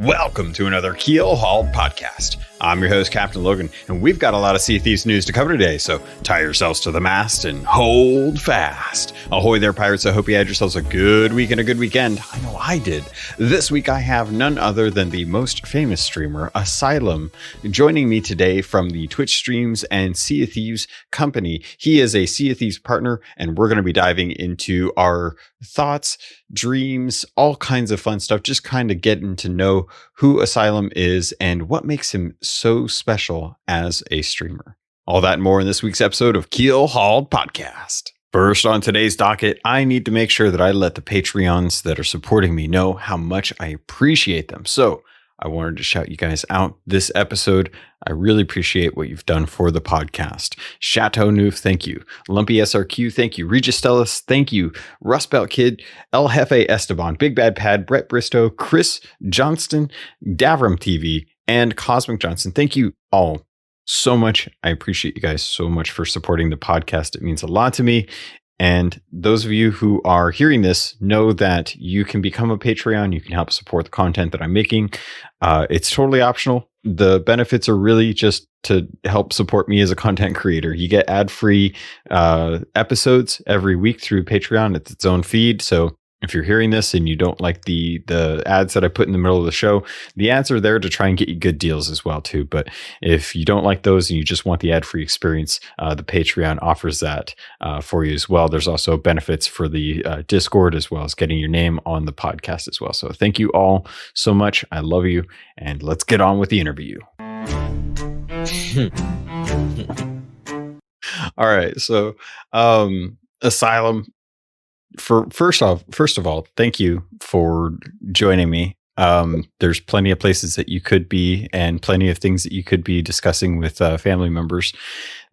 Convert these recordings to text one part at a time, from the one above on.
Welcome to another Keelhauled podcast. I'm your host, CaptainLogun, and we've got a lot of Sea Thieves news to cover today, so tie yourselves to the mast and hold fast. Ahoy there, pirates. I hope you had yourselves a good week and a good weekend. I know I did. This week I have none other than the most famous streamer, Asylum, joining me today from the Twitch streams and Sea of Thieves company. He is a Sea of Thieves partner, and we're going to be diving into our thoughts, dreams, all kinds of fun stuff, just kind of getting to know who Asylum is and what makes him so special as a streamer. All that and more in this week's episode of Keelhauled Podcast. First on today's docket, I need to make sure that I let the Patreons that are supporting me know how much I appreciate them. So I wanted to shout you guys out this episode. I really appreciate what you've done for the podcast. Chateau Neuf, thank you. Lumpy SRQ, thank you. Regis Stellis, thank you. Rust Belt Kid, El Jefe Esteban, Big Bad Pad, Brett Bristow, Chris Johnston, Davram TV, and Cosmic Johnson. Thank you all so much. I appreciate you guys so much for supporting the podcast. It means a lot to me. And those of you who are hearing this know that you can become a Patreon. You can help support the content that I'm making. It's totally optional. The benefits are really just to help support me as a content creator. You get ad-free episodes every week through Patreon. It's its own feed. So if you're hearing this and you don't like the ads that I put in the middle of the show, the ads are there to try and get you good deals as well too. But if you don't like those and you just want the ad-free experience, the Patreon offers that for you as well. There's also benefits for the Discord as well as getting your name on the podcast as well. So thank you all so much. I love you. And let's get on with the interview. All right. So Asylum. First of all, thank you for joining me. There's plenty of places that you could be and plenty of things that you could be discussing with family members,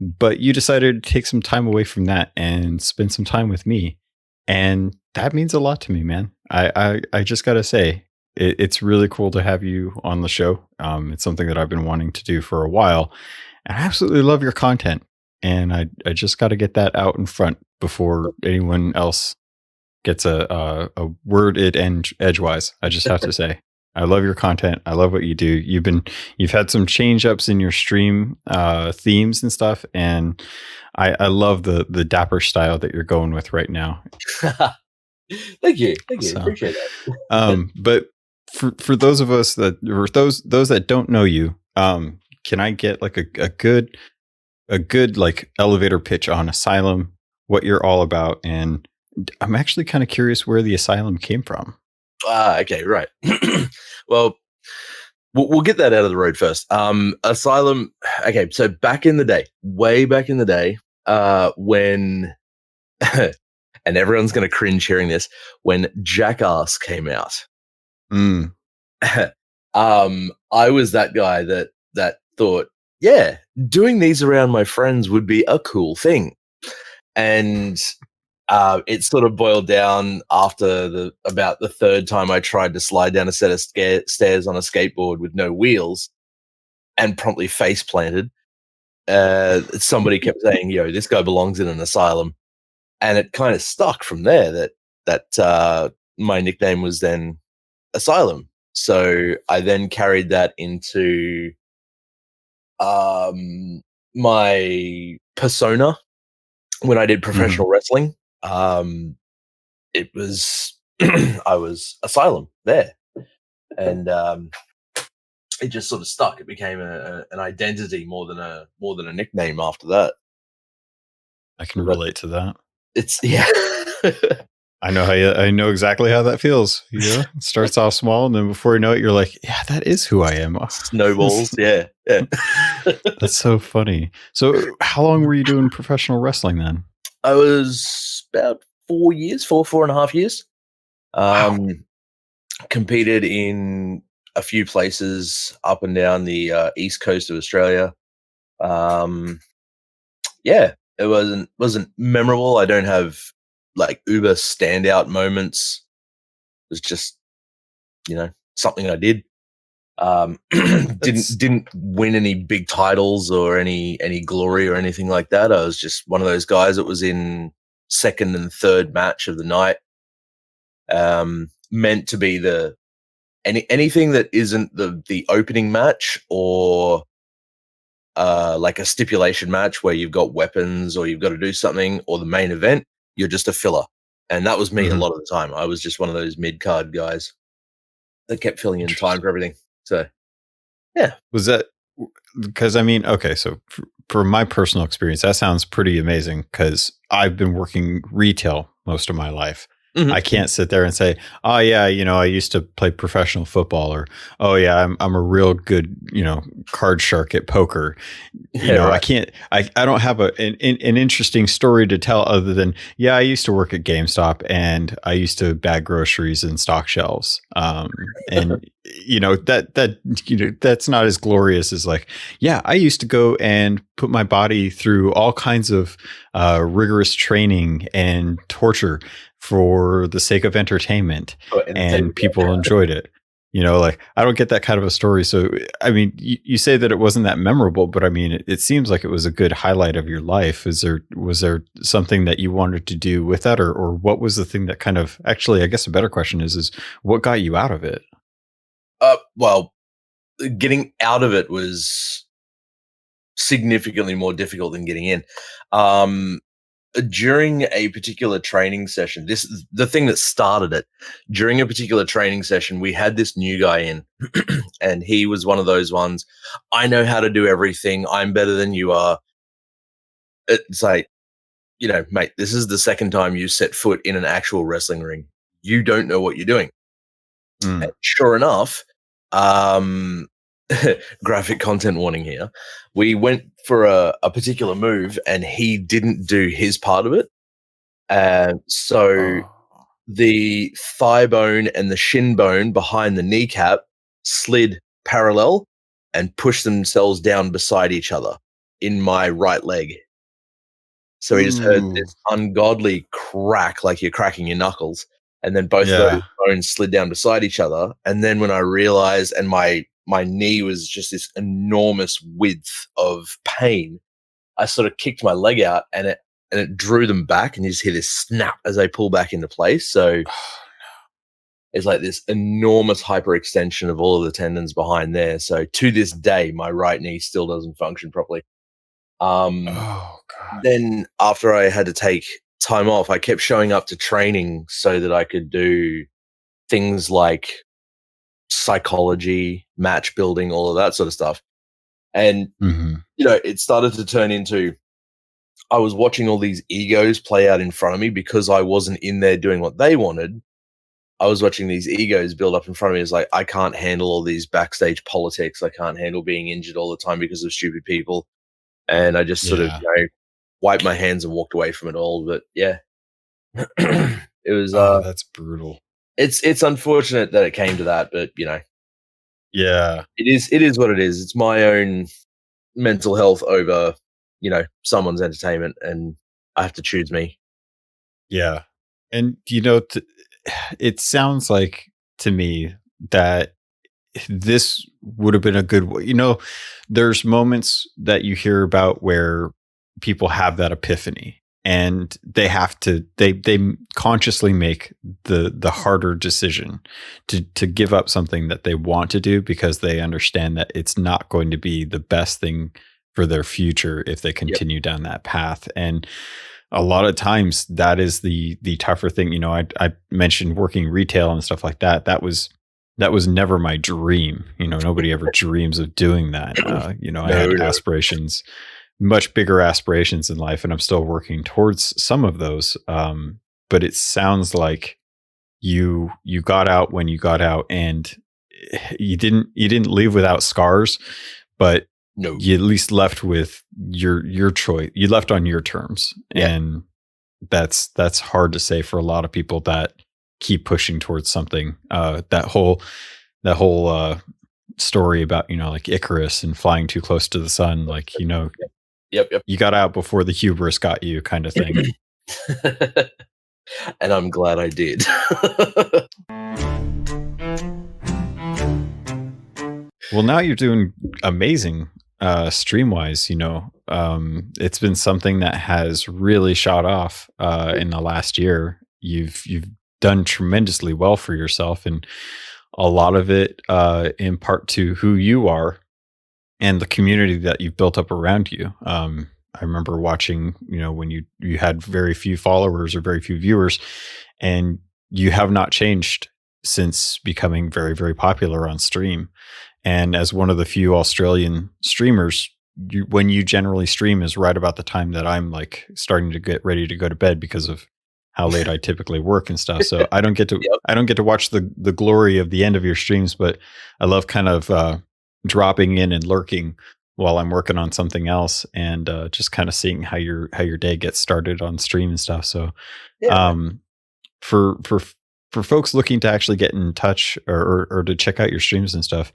but you decided to take some time away from that and spend some time with me. And that means a lot to me, man. I just got to say, it's really cool to have you on the show. It's something that I've been wanting to do for a while, and I absolutely love your content. And I just got to get that out in front before anyone else gets a word edgewise. I just have to say, I love your content. I love what you do. You've had some change ups in your stream themes and stuff, and I love the dapper style that you're going with right now. Thank you. So, appreciate that. But for those of us that, or those that don't know you, can I get like a good like elevator pitch on Asylum, what you're all about? And I'm actually kind of curious where the Asylum came from. Okay, right. Well, we'll get that out of the road first. Asylum. Okay, so back in the day, way back in the day, when, and everyone's going to cringe hearing this, when Jackass came out. I was that guy that thought, yeah, doing these around my friends would be a cool thing, and it sort of boiled down after about the third time I tried to slide down a set of stairs on a skateboard with no wheels and promptly face planted. Somebody kept saying, "Yo, this guy belongs in an asylum," and it kind of stuck from there. That my nickname was then Asylum. So I then carried that into my persona when I did professional wrestling. It was I was Asylum there, and it just sort of stuck. It became an identity more than a nickname after that. I can relate to that. It's yeah. I know exactly how that feels. Yeah, it starts off small, and then before you know it, you're like, "Yeah, that is who I am." Snowballs. Yeah. That's so funny. So, how long were you doing professional wrestling then? I was about 4.5 years. Wow. Competed in a few places up and down the east coast of Australia. Yeah, it wasn't memorable. I don't have like uber standout moments. It was just, something I did. Didn't win any big titles or any glory or anything like that. I was just one of those guys that was in second and third match of the night. Meant to be the anything that isn't the opening match or like a stipulation match where you've got weapons or you've got to do something, or the main event, you're just a filler. And that was me a lot of the time. I was just one of those mid-card guys that kept filling in time for everything. So, yeah. Was that because, I mean, okay, so for my personal experience, that sounds pretty amazing because I've been working retail most of my life. I can't sit there and say, oh yeah, I used to play professional football, or oh yeah, I'm a real good, card shark at poker. Right. I can't, I don't have an interesting story to tell other than, yeah, I used to work at GameStop and I used to bag groceries and stock shelves. And that's not as glorious as like, yeah, I used to go and put my body through all kinds of rigorous training and torture for the sake of entertainment, and people enjoyed it. Like, I don't get that kind of a story. So, I mean, you say that it wasn't that memorable, but I mean, it seems like it was a good highlight of your life. Was there something that you wanted to do with that, or what was the thing that kind of, actually, I guess a better question is what got you out of it? Well, getting out of it was significantly more difficult than getting in. During a particular training session, this is the thing that started it. During a particular training session, we had this new guy in, and he was one of those ones, I know how to do everything. I'm better than you are. It's like, mate, this is the second time you set foot in an actual wrestling ring. You don't know what you're doing. And sure enough, graphic content warning here. We went for a particular move and he didn't do his part of it. So the thigh bone and the shin bone behind the kneecap slid parallel and pushed themselves down beside each other in my right leg. So he just heard this ungodly crack, like you're cracking your knuckles. And then both of those bones slid down beside each other. And then when I realized, and my knee was just this enormous width of pain, I sort of kicked my leg out and it drew them back, and you just hear this snap as they pull back into place. So it's like this enormous hyperextension of all of the tendons behind there. So to this day, my right knee still doesn't function properly. Then after I had to take time off, I kept showing up to training so that I could do things like psychology, match building, all of that sort of stuff. And, it started to turn into, I was watching all these egos play out in front of me because I wasn't in there doing what they wanted. I was watching these egos build up in front of me. It's like, I can't handle all these backstage politics. I can't handle being injured all the time because of stupid people. And I just sort of wiped my hands and walked away from it all. But yeah, it was, that's brutal. It's unfortunate that it came to that, but yeah, it is what it is. It's my own mental health over, someone's entertainment, and I have to choose me. Yeah. And, it sounds like to me that this would have been a good way. There's moments that you hear about where people have that epiphany and they have to, they consciously make the harder decision to give up something that they want to do because they understand that it's not going to be the best thing for their future if they continue down that path. And a lot of times that is the tougher thing. I mentioned working retail and stuff like that. That was never my dream. Nobody ever dreams of doing that. I had aspirations, much bigger aspirations in life, and I'm still working towards some of those. But it sounds like you got out when you got out, and you didn't leave without scars, but you at least left with your choice. You left on your terms, and that's hard to say for a lot of people that keep pushing towards something. That whole story about like Icarus and flying too close to the sun, like you got out before the hubris got you, kind of thing. And I'm glad I did. Well, now you're doing amazing stream wise. It's been something that has really shot off in the last year. You've done tremendously well for yourself, and a lot of it in part to who you are and the community that you've built up around you. I remember watching, when you had very few followers or very few viewers, and you have not changed since becoming very, very popular on stream. And as one of the few Australian streamers, when you generally stream is right about the time that I'm like starting to get ready to go to bed because of how late I typically work and stuff. So I don't get to Yep. I don't get to watch the glory of the end of your streams, but I love kind of dropping in and lurking while I'm working on something else, and just kind of seeing how your day gets started on stream and stuff. So Yeah, man. um, for folks looking to actually get in touch or to check out your streams and stuff,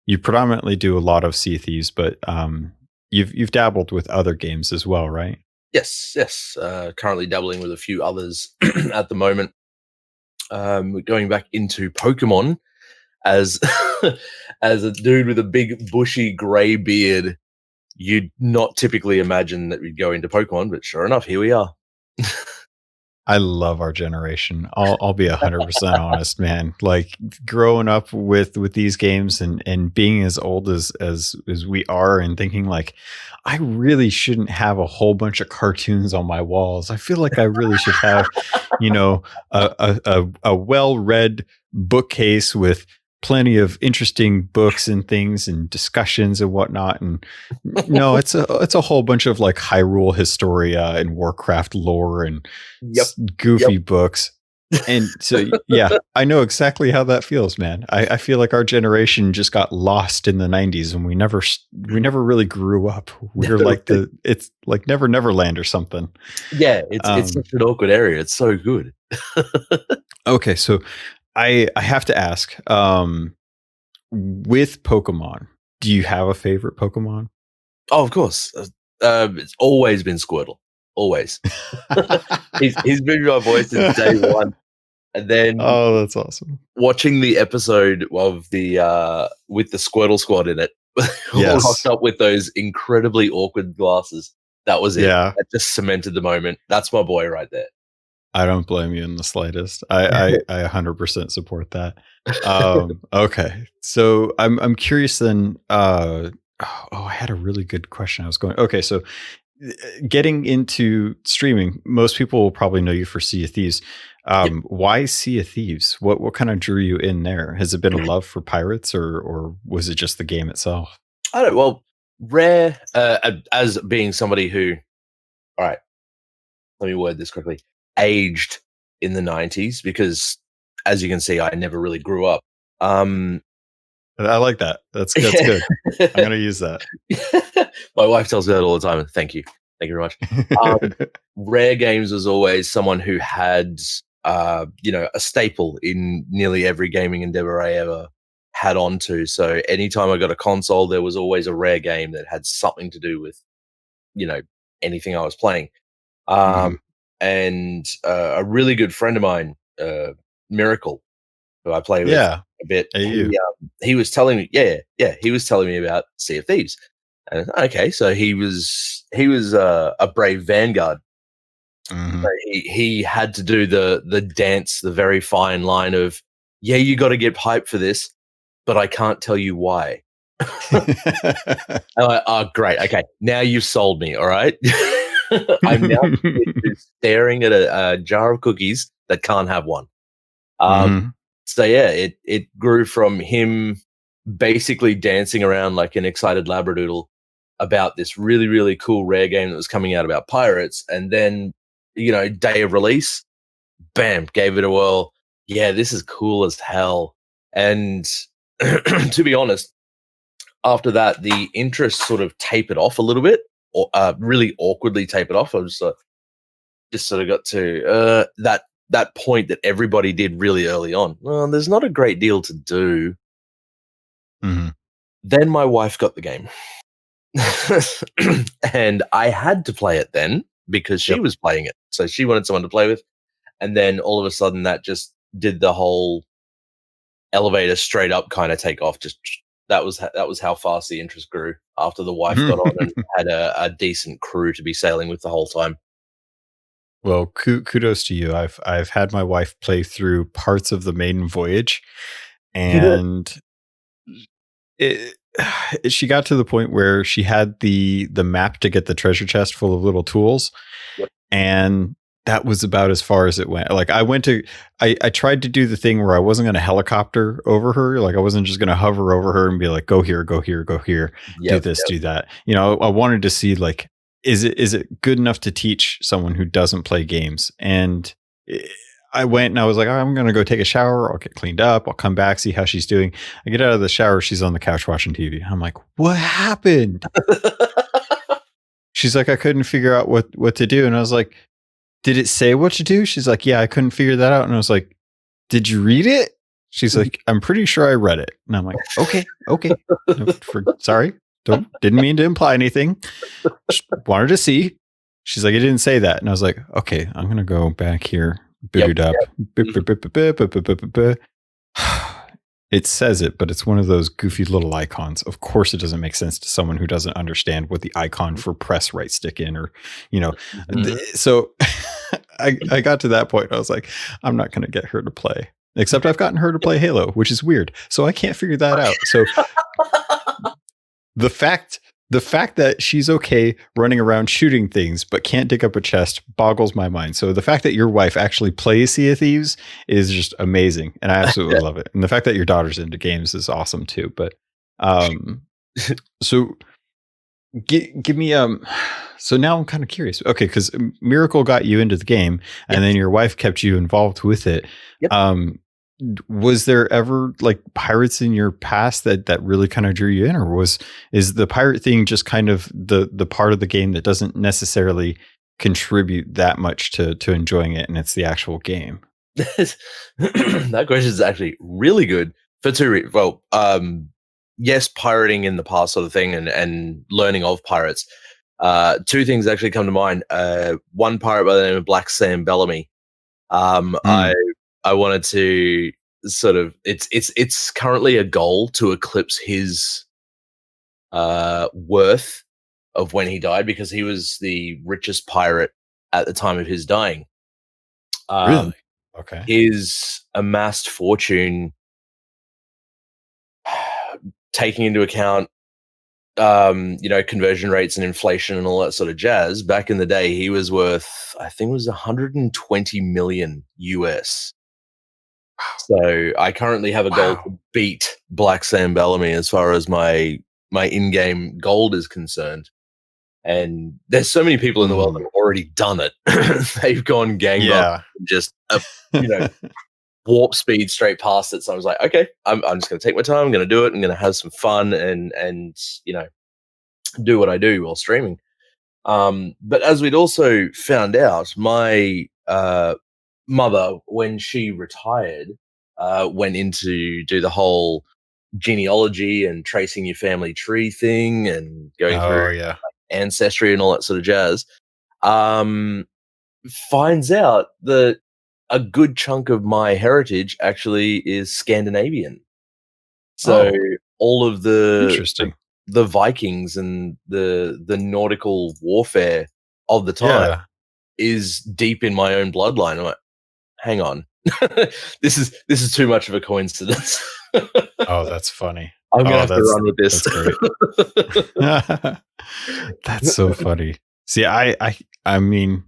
you predominantly do a lot of Sea of Thieves, but you've dabbled with other games as well, right? Yes. Currently dabbling with a few others at the moment. Going back into Pokemon as as a dude with a big bushy grey beard. You'd not typically imagine that we'd go into Pokemon, but sure enough, here we are. I love our generation. I'll be 100% honest, man. Like growing up with these games and being as old as we are, and thinking like, I really shouldn't have a whole bunch of cartoons on my walls. I feel like I really should have, a well-read bookcase with plenty of interesting books and things and discussions and whatnot. And no, it's a whole bunch of like Hyrule Historia and Warcraft lore and Yep. goofy books. And so, yeah, I know exactly how that feels, man. I feel like our generation just got lost in the 90s, and we never really grew up. We were like it's like Never Land or something. Yeah, it's such an awkward area. It's so good. Okay, so I have to ask, with Pokemon, do you have a favorite Pokemon? Oh, of course. It's always been Squirtle. Always. He's been my voice since day one. And then Oh, that's awesome. watching the episode of the with the Squirtle Squad in it, Yes. locked up with those incredibly awkward glasses. That was it. Yeah. That just cemented the moment. That's my boy right there. I don't blame you in the slightest. I 100% support that. Okay, so I'm curious then. I had a really good question. I was going. Okay, so getting into streaming, most people will probably know you for Sea of Thieves. Why Sea of Thieves? What kind of drew you in there? Has it been a love for pirates, or was it just the game itself? I don't. Well, Rare as being somebody who, all right, let me word this correctly, aged in the 90s, because as you can see, I never really grew up. I like that. That's good. I'm gonna use that. My wife tells me that all the time. Thank you very much. Rare Games was always someone who had a staple in nearly every gaming endeavor I ever had onto. So anytime I got a console, there was always a Rare game that had something to do with anything I was playing. And a really good friend of mine, Miracle, who I play with a bit, he was telling me, he was telling me about Sea of Thieves. And okay, so he was a brave vanguard. So he had to do the dance, the very fine line of, you got to get hyped for this, but I can't tell you why. I'm like, oh, great. Okay, now you've sold me. All right. I'm now staring at a jar of cookies that can't have one. So yeah, it grew from him basically dancing around like an excited labradoodle about this really, really cool Rare game that was coming out about pirates, and then day of release, bam, gave it a whirl. Yeah, this is cool as hell. And to be honest, after that, the interest sort of tapered off a little bit, or really awkwardly tapered off. I was just sort of got to that point that everybody did really early on. Well, there's not a great deal to do. Then my wife got the game. And I had to play it then because she was playing it. So she wanted someone to play with. And then all of a sudden that just did the whole elevator straight up kind of take off. Just that was how fast the interest grew after the wife got on and had a decent crew to be sailing with the whole time. Well, kudos to you. I've had my wife play through parts of the maiden voyage, and she got to the point where she had the map to get the treasure chest full of little tools. Yep. And that was about as far as it went. Like I tried to do the thing where I wasn't going to helicopter over her. Like I wasn't just going to hover over her and be like, go here, go here, go here, do this, do that. You know, I wanted to see like, is it good enough to teach someone who doesn't play games? And I went and I was like, I'm going to go take a shower. I'll get cleaned up. I'll come back, see how she's doing. I get out of the shower. She's on the couch watching TV. I'm like, what happened? She's like, I couldn't figure out what to do. And I was like, did it say what to do? She's like, yeah, I couldn't figure that out. And I was like, did you read it? She's like, I'm pretty sure I read it. And I'm like, okay. Sorry. Didn't mean to imply anything. Just wanted to see. She's like, it didn't say that. And I was like, okay, I'm going to go back here. Boot up. It says it, but it's one of those goofy little icons. Of course, it doesn't make sense to someone who doesn't understand what the icon for press right stick in, or, you know. So I got to that point. I was like, I'm not going to get her to play. Except I've gotten her to play Halo, which is weird. So I can't figure that out. So the fact that she's okay running around shooting things but can't dig up a chest boggles my mind. So the fact that your wife actually plays Sea of Thieves is just amazing, and I absolutely love it. And the fact that your daughter's into games is awesome too. But so give me so now I'm kind of curious. Okay, because Miracle got you into the game, and then your wife kept you involved with it. Yep. Was there ever like pirates in your past that really kind of drew you in, or is the pirate thing just kind of the part of the game that doesn't necessarily contribute that much to enjoying it, and it's the actual game? That question is actually really good for two reasons. Well, yes, pirating in the past sort of thing, and learning of pirates. Two things actually come to mind. One pirate by the name of Black Sam Bellamy. I wanted to sort of it's currently a goal to eclipse his worth of when he died, because he was the richest pirate at the time of his dying. Really? Okay. His amassed fortune, taking into account conversion rates and inflation and all that sort of jazz, back in the day he was worth, I think it was 120 million US. So I currently have a goal to beat Black Sam Bellamy as far as my in-game gold is concerned. And there's so many people in the world that have already done it. They've gone gangbusters and just warp speed straight past it. So I was like, okay, I'm just going to take my time. I'm going to do it. I'm going to have some fun and do what I do while streaming. But as we'd also found out, my mother, when she retired, went in to do the whole genealogy and tracing your family tree thing and going through ancestry and all that sort of jazz. Finds out that a good chunk of my heritage actually is Scandinavian. So all of the Vikings and the nautical warfare of the time is deep in my own bloodline. I'm like, hang on. This is too much of a coincidence. Oh, that's funny. I'm gonna have to run with this. That's great. That's so funny. See, I mean,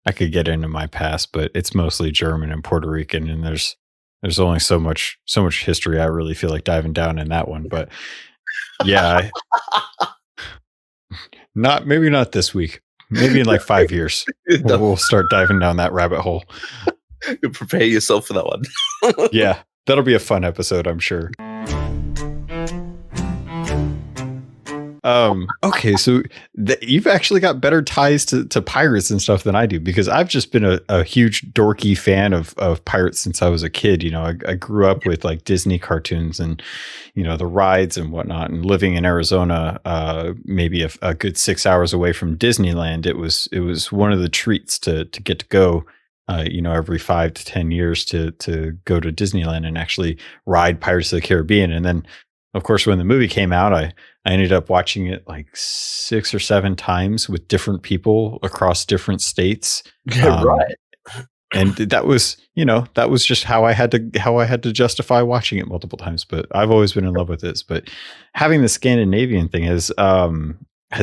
I could get into my past, but it's mostly German and Puerto Rican, and there's only so much history I really feel like diving down in that one. But yeah, maybe not this week. Maybe in like 5 years, we'll start diving down that rabbit hole. You prepare yourself for that one. Yeah, that'll be a fun episode, I'm sure. Okay, so you've actually got better ties to pirates and stuff than I do, because I've just been a huge dorky fan of pirates since I was a kid. You know, I grew up with like Disney cartoons and, you know, the rides and whatnot, and living in Arizona, maybe a good 6 hours away from Disneyland. It was one of the treats to get to go, every 5 to 10 years to go to Disneyland and actually ride Pirates of the Caribbean. And then, of course, when the movie came out, I ended up watching it like 6 or 7 times with different people across different states. Right. And that was, that was just how I had to justify watching it multiple times. But I've always been in love with this. But having the Scandinavian thing has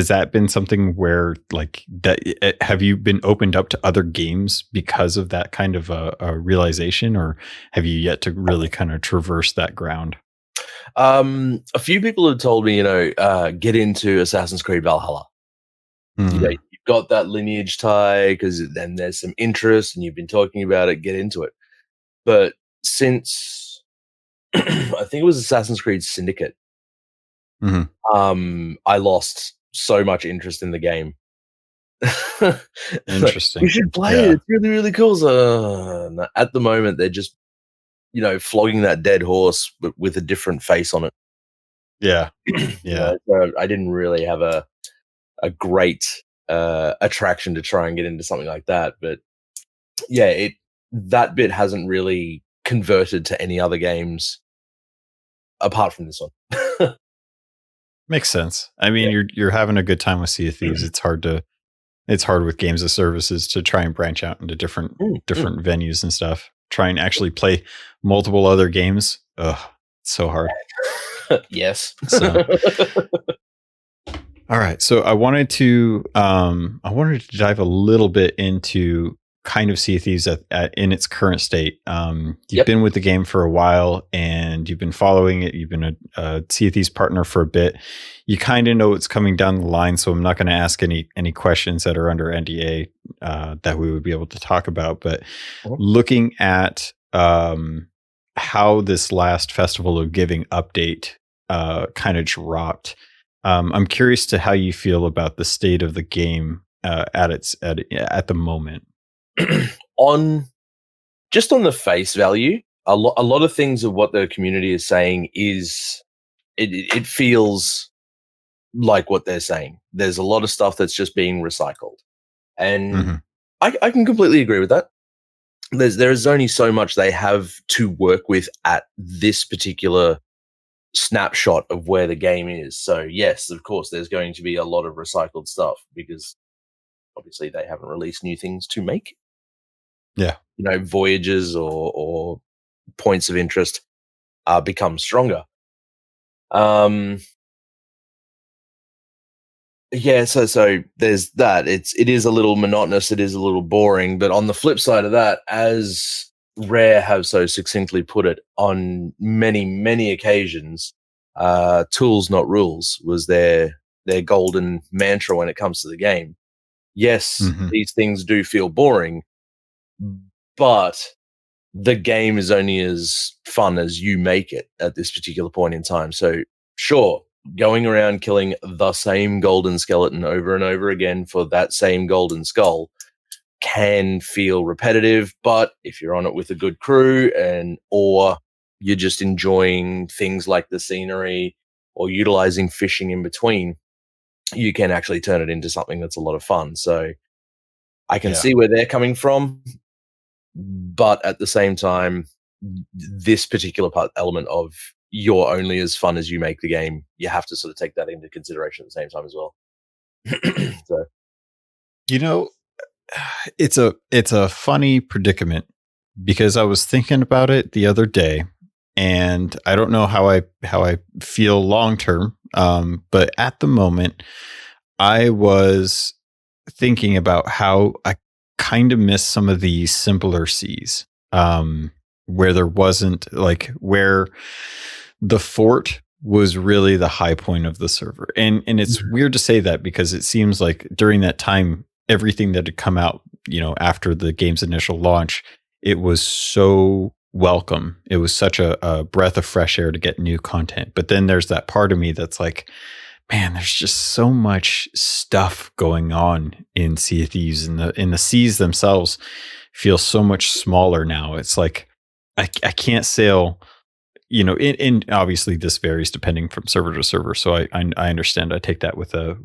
that been something where like that? Have you been opened up to other games because of that kind of a realization, or have you yet to really kind of traverse that ground? A few people have told me, get into Assassin's Creed Valhalla. Mm. You've got that lineage tie because then there's some interest and you've been talking about it, get into it. But since I think it was Assassin's Creed Syndicate, I lost so much interest in the game. Interesting. You should play it. It's really, really cool. So, at the moment, they're just, flogging that dead horse with a different face on it. Yeah. Yeah. So I didn't really have a great attraction to try and get into something like that. But yeah, that bit hasn't really converted to any other games apart from this one. Makes sense. I mean, you're having a good time with Sea of Thieves. It's hard with games of services to try and branch out into different venues and stuff. Try and actually play multiple other games. Ugh, it's so hard. Yes. So, all right. So I wanted to dive a little bit into kind of Sea of Thieves in its current state. You've been with the game for a while and you've been following it. You've been a Sea of Thieves partner for a bit. You kind of know what's coming down the line. So I'm not going to ask any questions that are under NDA that we would be able to talk about. But looking at how this last Festival of Giving update kind of dropped, I'm curious to how you feel about the state of the game at the moment. On the face value, a lot of things of what the community is saying is it feels like what they're saying. There's a lot of stuff that's just being recycled, and I can completely agree with that. There is only so much they have to work with at this particular snapshot of where the game is. So yes, of course, there's going to be a lot of recycled stuff because obviously they haven't released new things to make. Yeah. Voyages or points of interest become stronger. Yeah, so there's that. It is a little monotonous, it is a little boring, but on the flip side of that, as Rare have so succinctly put it on many, many occasions, tools not rules was their golden mantra when it comes to the game. Yes, these things do feel boring, but the game is only as fun as you make it at this particular point in time. So sure, going around killing the same golden skeleton over and over again for that same golden skull can feel repetitive, but if you're on it with a good crew or you're just enjoying things like the scenery or utilizing fishing in between, you can actually turn it into something that's a lot of fun. So I can see where they're coming from, but at the same time, this particular element of you're only as fun as you make the game, you have to sort of take that into consideration at the same time as well. So, it's a funny predicament because I was thinking about it the other day, and I don't know how I feel long term. But at the moment, I was thinking about how I kind of miss some of the simpler seas, where there wasn't where the fort was really the high point of the server. And it's weird to say that because it seems like during that time, everything that had come out, after the game's initial launch, it was so welcome. It was such a breath of fresh air to get new content. But then there's that part of me that's like, man, there's just so much stuff going on in Sea of Thieves, and the seas themselves feel so much smaller now. It's like I can't sail, and obviously this varies depending from server to server. So I understand. I take that with a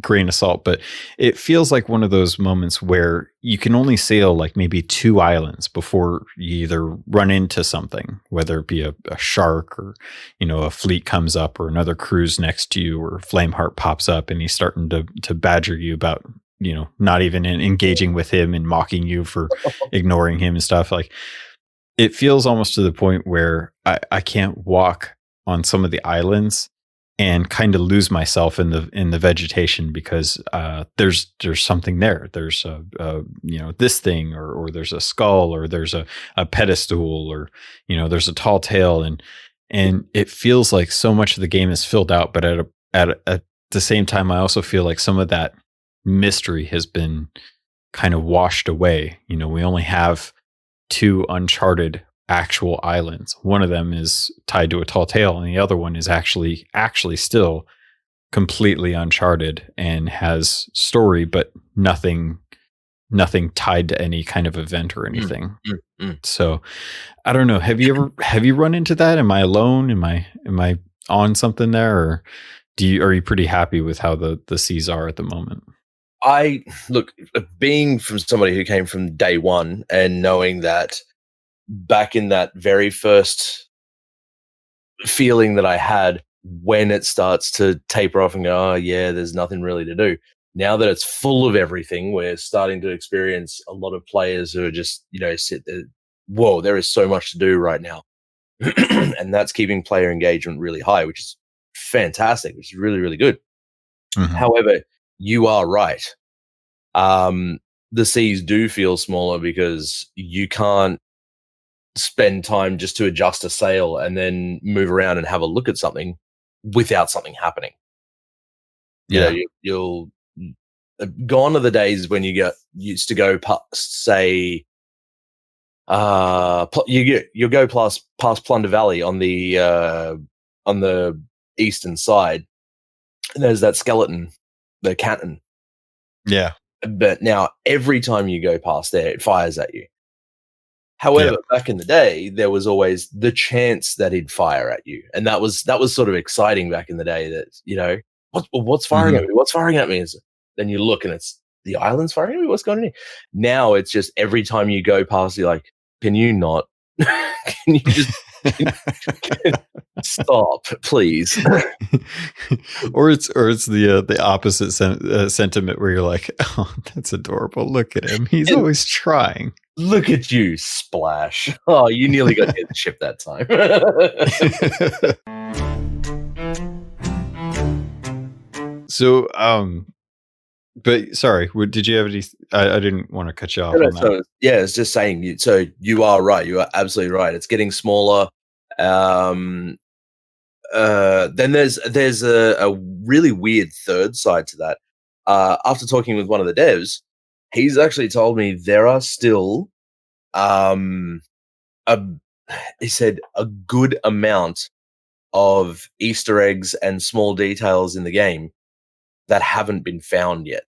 grain of salt, but it feels like one of those moments where you can only sail like maybe 2 islands before you either run into something, whether it be a shark or, a fleet comes up or another cruise next to you, or Flameheart pops up and he's starting to badger you about not even engaging with him and mocking you for ignoring him and stuff. Like, it feels almost to the point where I can't walk on some of the islands and kind of lose myself in the vegetation because there's something there. There's this thing, or there's a skull, or there's a pedestal, or there's a tall tale, and it feels like so much of the game is filled out, but at the same time, I also feel like some of that mystery has been kind of washed away. We only have 2 uncharted actual islands. One of them is tied to a tall tale, and the other one is actually still completely uncharted and has story, but nothing tied to any kind of event or anything. So I don't know. Have you run into that? Am I alone? Am I on something there, or are you pretty happy with how the seas are at the moment? I look, being from somebody who came from day one and knowing that back in that very first feeling that I had when it starts to taper off and go, oh yeah, there's nothing really to do. Now that it's full of everything, we're starting to experience a lot of players who are just, sit there, whoa, there is so much to do right now. And that's keeping player engagement really high, which is fantastic, which is really, really good. Mm-hmm. However, you are right. The seas do feel smaller because you can't spend time just to adjust a sail and then move around and have a look at something without something happening. Yeah. You'll gone are the days when used to go past, say, you'll go past Plunder Valley on the eastern side, and there's that skeleton, the Canton. Yeah. But now every time you go past there, it fires at you. However, back in the day, there was always the chance that he'd fire at you, and that was sort of exciting back in the day. That what's firing at me? What's firing at me? Then you look and it's the island's firing at me. What's going on here? Now it's just every time you go past, you're like, can you not? Can you just stop, please? or it's the opposite sentiment where you're like, oh, that's adorable. Look at him. He's always trying. Look at you, Splash. Oh, you nearly got hit the ship that time. So, but sorry, did you have any? I didn't want to cut you off on that. So, yeah, it's just saying. So you are right. You are absolutely right. It's getting smaller. Then there's a really weird third side to that. After talking with one of the devs, he's actually told me there are still, he said a good amount of Easter eggs and small details in the game that haven't been found yet.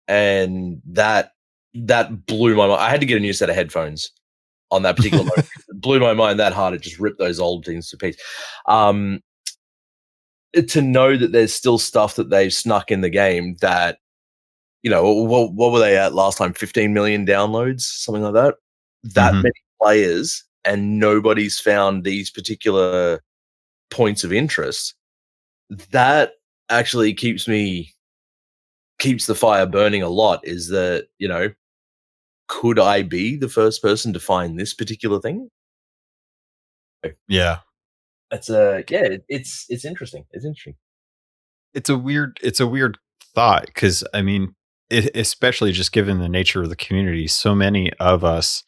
And that blew my mind. I had to get a new set of headphones on that particular moment. It blew my mind that hard. It just ripped those old things to pieces. To know that there's still stuff that they've snuck in the game that, what were they at last time? 15 million downloads, something like that. That many players, and nobody's found these particular points of interest. That actually keeps the fire burning a lot. Is that, could I be the first person to find this particular thing? Yeah. It's it's interesting. It's interesting. It's a weird thought, because I mean, especially just given the nature of the community, so many of us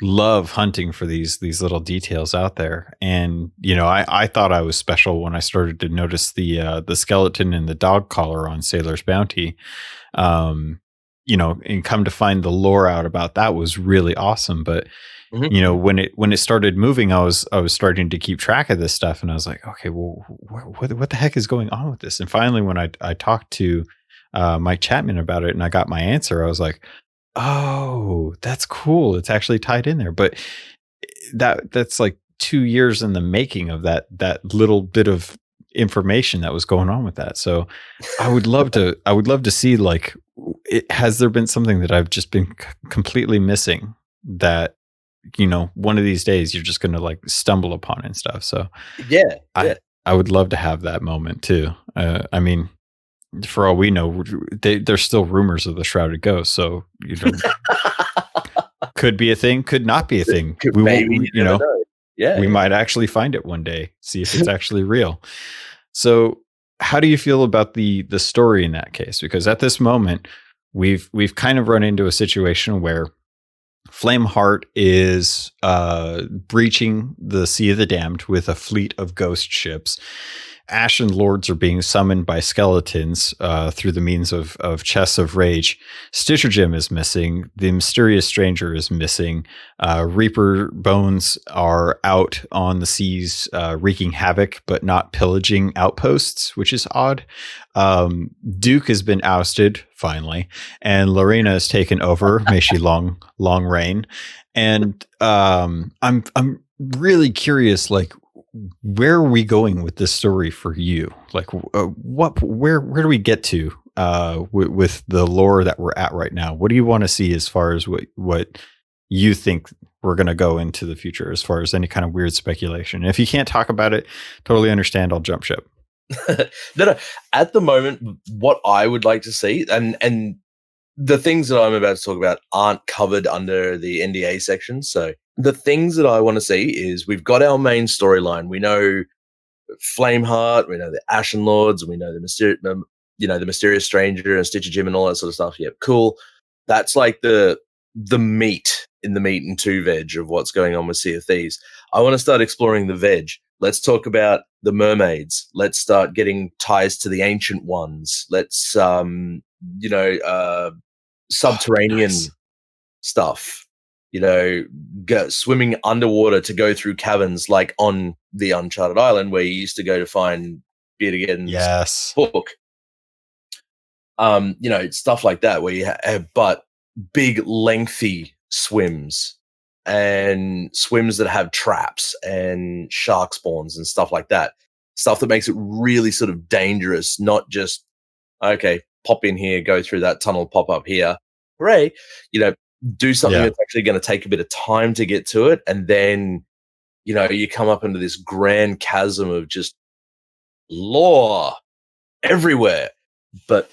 love hunting for these little details out there. And I thought I was special when I started to notice the skeleton and the dog collar on Sailor's Bounty. And come to find the lore out about that was really awesome. But when it started moving, I was starting to keep track of this stuff, and I was like, okay, well, what the heck is going on with this? And finally, when I talked to Mike Chapman about it and I got my answer, I was like, oh, that's cool. It's actually tied in there. But that's like 2 years in the making of that little bit of information that was going on with that. So I would love to see, like, has there been something that I've just been completely missing that, one of these days you're just going to like stumble upon and stuff. So yeah. I would love to have that moment too. I mean, For all we know, there's still rumors of the Shrouded Ghost. So, could be a thing, could not be a thing. Maybe you never know. Yeah, we might actually find it one day, see if it's actually real. So, how do you feel about the story in that case? Because at this moment, we've kind of run into a situation where Flameheart is breaching the Sea of the Damned with a fleet of ghost ships. Ashen Lords are being summoned by skeletons through the means of chests of rage. Stitcher Gem is missing. The Mysterious Stranger is missing. Reaper Bones are out on the seas wreaking havoc, but not pillaging outposts, which is odd. Duke has been ousted, finally, and Lorena has taken over. May she long reign. And I'm really curious, like, where are we going with this story for you? Like, where do we get to with the lore that we're at right now? What do you want to see as far as what you think we're going to go into the future, as far as any kind of weird speculation? If you can't talk about it, totally understand. I'll jump ship. No. At the moment, what I would like to see, and the things that I'm about to talk about aren't covered under the NDA section, so the things that I want to see is we've got our main storyline. We know Flameheart, we know the Ashen Lords, we know the Mysterious Stranger and Stitcher Gem and all that sort of stuff. Yep, cool. That's like the meat in the meat and two veg of what's going on with Sea of Thieves. I want to start exploring the veg. Let's talk about the mermaids. Let's start getting ties to the Ancient Ones. Let's subterranean stuff. Go swimming underwater to go through caverns like on the Uncharted Island where you used to go to find Beard book. Stuff like that where you have, but big lengthy swims and swims that have traps and shark spawns and stuff like that. Stuff that makes it really sort of dangerous, not just, okay, pop in here, go through that tunnel, pop up here. Hooray. Do something that's actually going to take a bit of time to get to it. And then, you come up into this grand chasm of just lore everywhere. But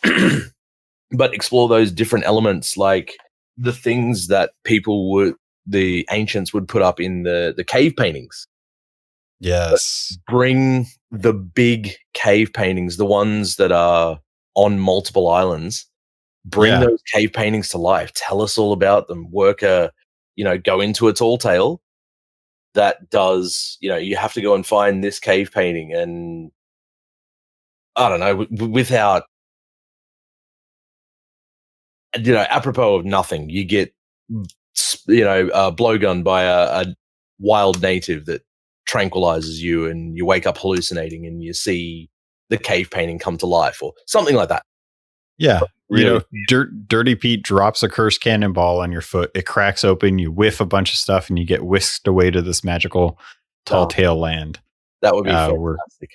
explore those different elements, like the things that the ancients would put up in the cave paintings. Yes. But bring the big cave paintings, the ones that are on multiple islands. Bring those cave paintings to life. Tell us all about them. Go into a tall tale that does, you have to go and find this cave painting. And I don't know, without, apropos of nothing, you get, blowgun by a wild native that tranquilizes you and you wake up hallucinating and you see the cave painting come to life or something like that. Yeah. Really? Dirty Pete drops a cursed cannonball on your foot. It cracks open. You whiff a bunch of stuff, and you get whisked away to this magical tall tale land. That would be fantastic.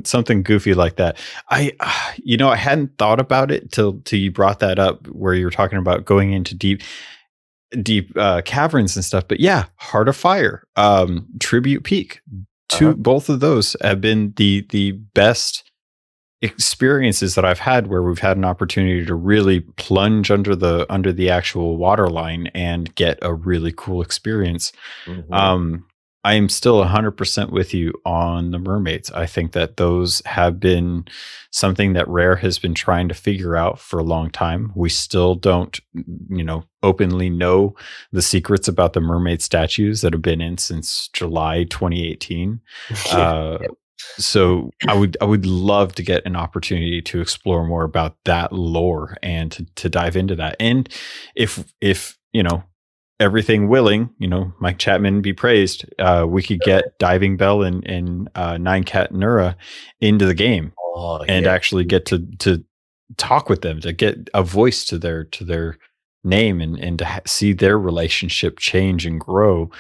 Something goofy like that. I hadn't thought about it till you brought that up, where you were talking about going into deep caverns and stuff. But yeah, Heart of Fire, Tribute Peak, both of those have been the best experiences that I've had, where we've had an opportunity to really plunge under the actual water line and get a really cool experience. Mm-hmm. I am still 100% with you on the mermaids. I think that those have been something that Rare has been trying to figure out for a long time. We still don't, openly know the secrets about the mermaid statues that have been in since July 2018. So I would love to get an opportunity to explore more about that lore and to dive into that. And if everything willing, Mike Chapman be praised, we could get Diving Bell and Nine Cat Nura into the game and actually get to talk with them, to get a voice to their name and to see their relationship change and grow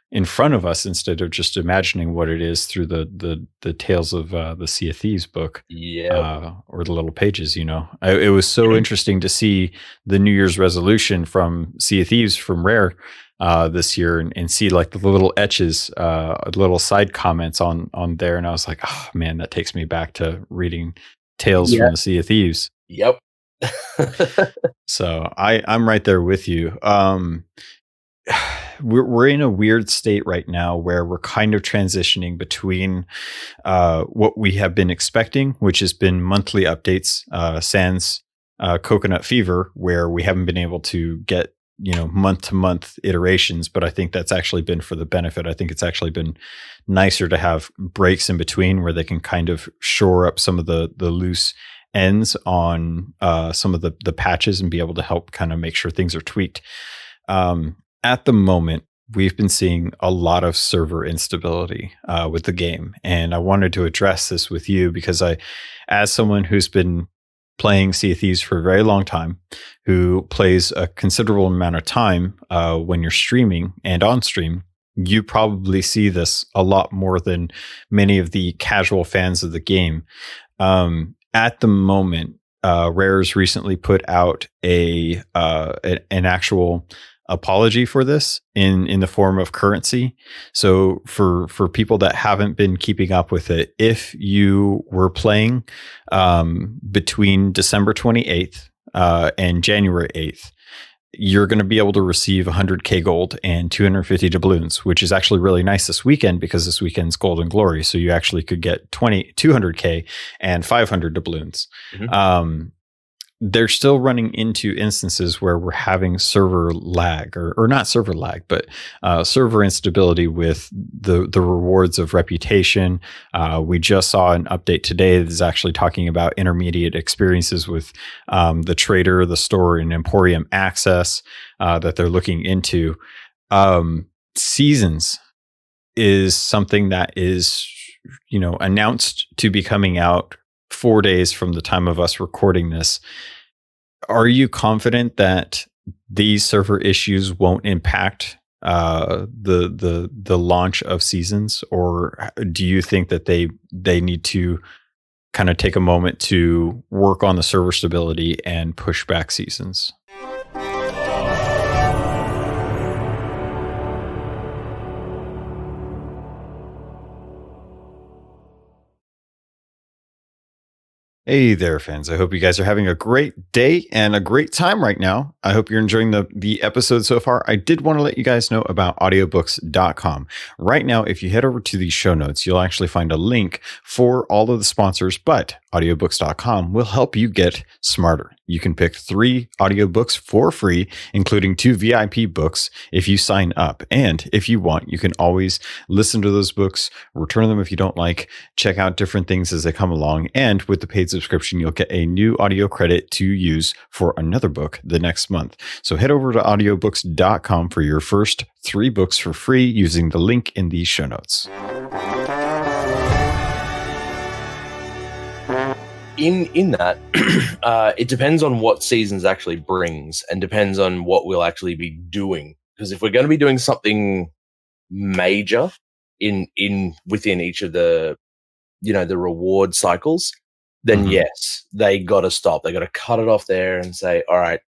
in front of us, instead of just imagining what it is through the Tales of the Sea of Thieves book, or the little pages. It was so interesting to see the New Year's resolution from Sea of Thieves from Rare this year, and see like the little etches, little side comments on there, and I was like, oh man, that takes me back to reading Tales Yeah. from the Sea of Thieves. Yep. So I'm right there with you. We're in a weird state right now where we're kind of transitioning between what we have been expecting, which has been monthly updates, sans Coconut Fever, where we haven't been able to get month to month iterations, but I think that's actually been for the benefit. I think it's actually been nicer to have breaks in between where they can kind of shore up some of the loose ends on some of the patches and be able to help kind of make sure things are tweaked. At the moment, we've been seeing a lot of server instability with the game, and I wanted to address this with you because as someone who's been playing Sea of Thieves for a very long time, who plays a considerable amount of time when you're streaming and on stream, you probably see this a lot more than many of the casual fans of the game. At the moment, Rare's recently put out an actual apology for this in the form of currency. So for people that haven't been keeping up with it, if you were playing between December 28th and January 8th, you're going to be able to receive 100k gold and 250 doubloons, which is actually really nice this weekend because this weekend's Gold and Glory. So you actually could get 200k and 500 doubloons. Mm-hmm. They're still running into instances where we're having server lag or not server lag, but server instability with the rewards of reputation. We just saw an update today that is actually talking about intermediate experiences with the trader, the store, and Emporium access that they're looking into. Seasons is something that is, announced to be coming out 4 days from the time of us recording this. Are you confident that these server issues won't impact the launch of Seasons, or do you think that they need to kind of take a moment to work on the server stability and push back Seasons? Hey there, fans. I hope you guys are having a great day and a great time right now. I hope you're enjoying the episode so far. I did want to let you guys know about audiobooks.com. Right now, if you head over to the show notes, you'll actually find a link for all of the sponsors, but audiobooks.com will help you get smarter. You can pick 3 audiobooks for free, including 2 VIP books if you sign up. And if you want, you can always listen to those books, return them if you don't like, check out different things as they come along. And with the paid subscription, you'll get a new audio credit to use for another book the next month. So head over to audiobooks.com for your first 3 books for free using the link in the show notes. In that, it depends on what Seasons actually brings and depends on what we'll actually be doing. Because if we're going to be doing something major within each of the reward cycles, then yes, they got to stop. They got to cut it off there and say, all right,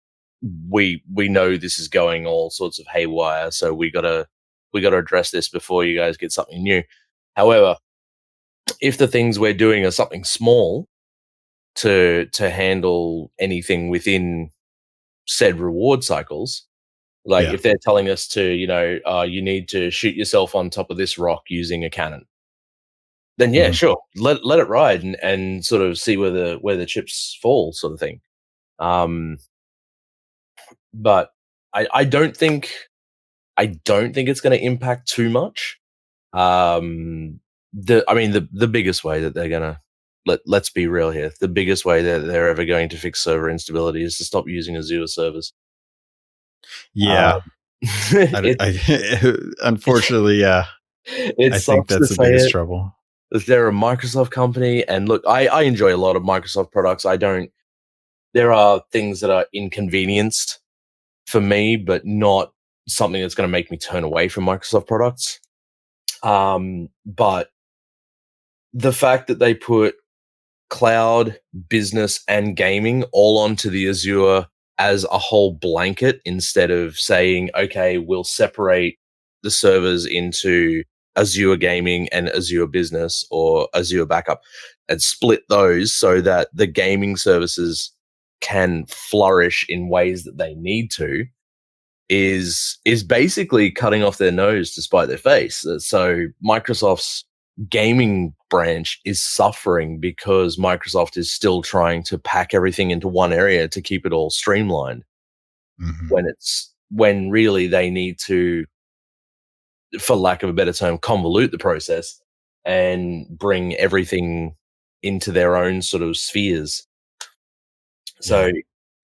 we know this is going all sorts of haywire, so we got to address this before you guys get something new. However, if the things we're doing are something small to handle anything within said reward cycles, like if they're telling us to, you need to shoot yourself on top of this rock using a cannon, then sure, let it ride and sort of see where the chips fall, sort of thing. But I don't think it's going to impact too much. The biggest way that they're gonna let's be real here. The biggest way that they're ever going to fix server instability is to stop using Azure servers. Yeah, unfortunately, yeah. I think that's the biggest trouble. They're a Microsoft company, and look, I enjoy a lot of Microsoft products. There are things that are inconvenienced for me, but not something that's going to make me turn away from Microsoft products. But the fact that they put cloud, business, and gaming all onto the Azure as a whole blanket instead of saying, okay, we'll separate the servers into Azure Gaming and Azure Business or Azure Backup. split those so that the gaming services can flourish in ways that they need to is basically cutting off their nose to spite their face. So Microsoft's gaming branch is suffering because Microsoft is still trying to pack everything into one area to keep it all streamlined. Mm-hmm. When really they need to, for lack of a better term, convolute the process and bring everything into their own sort of spheres. So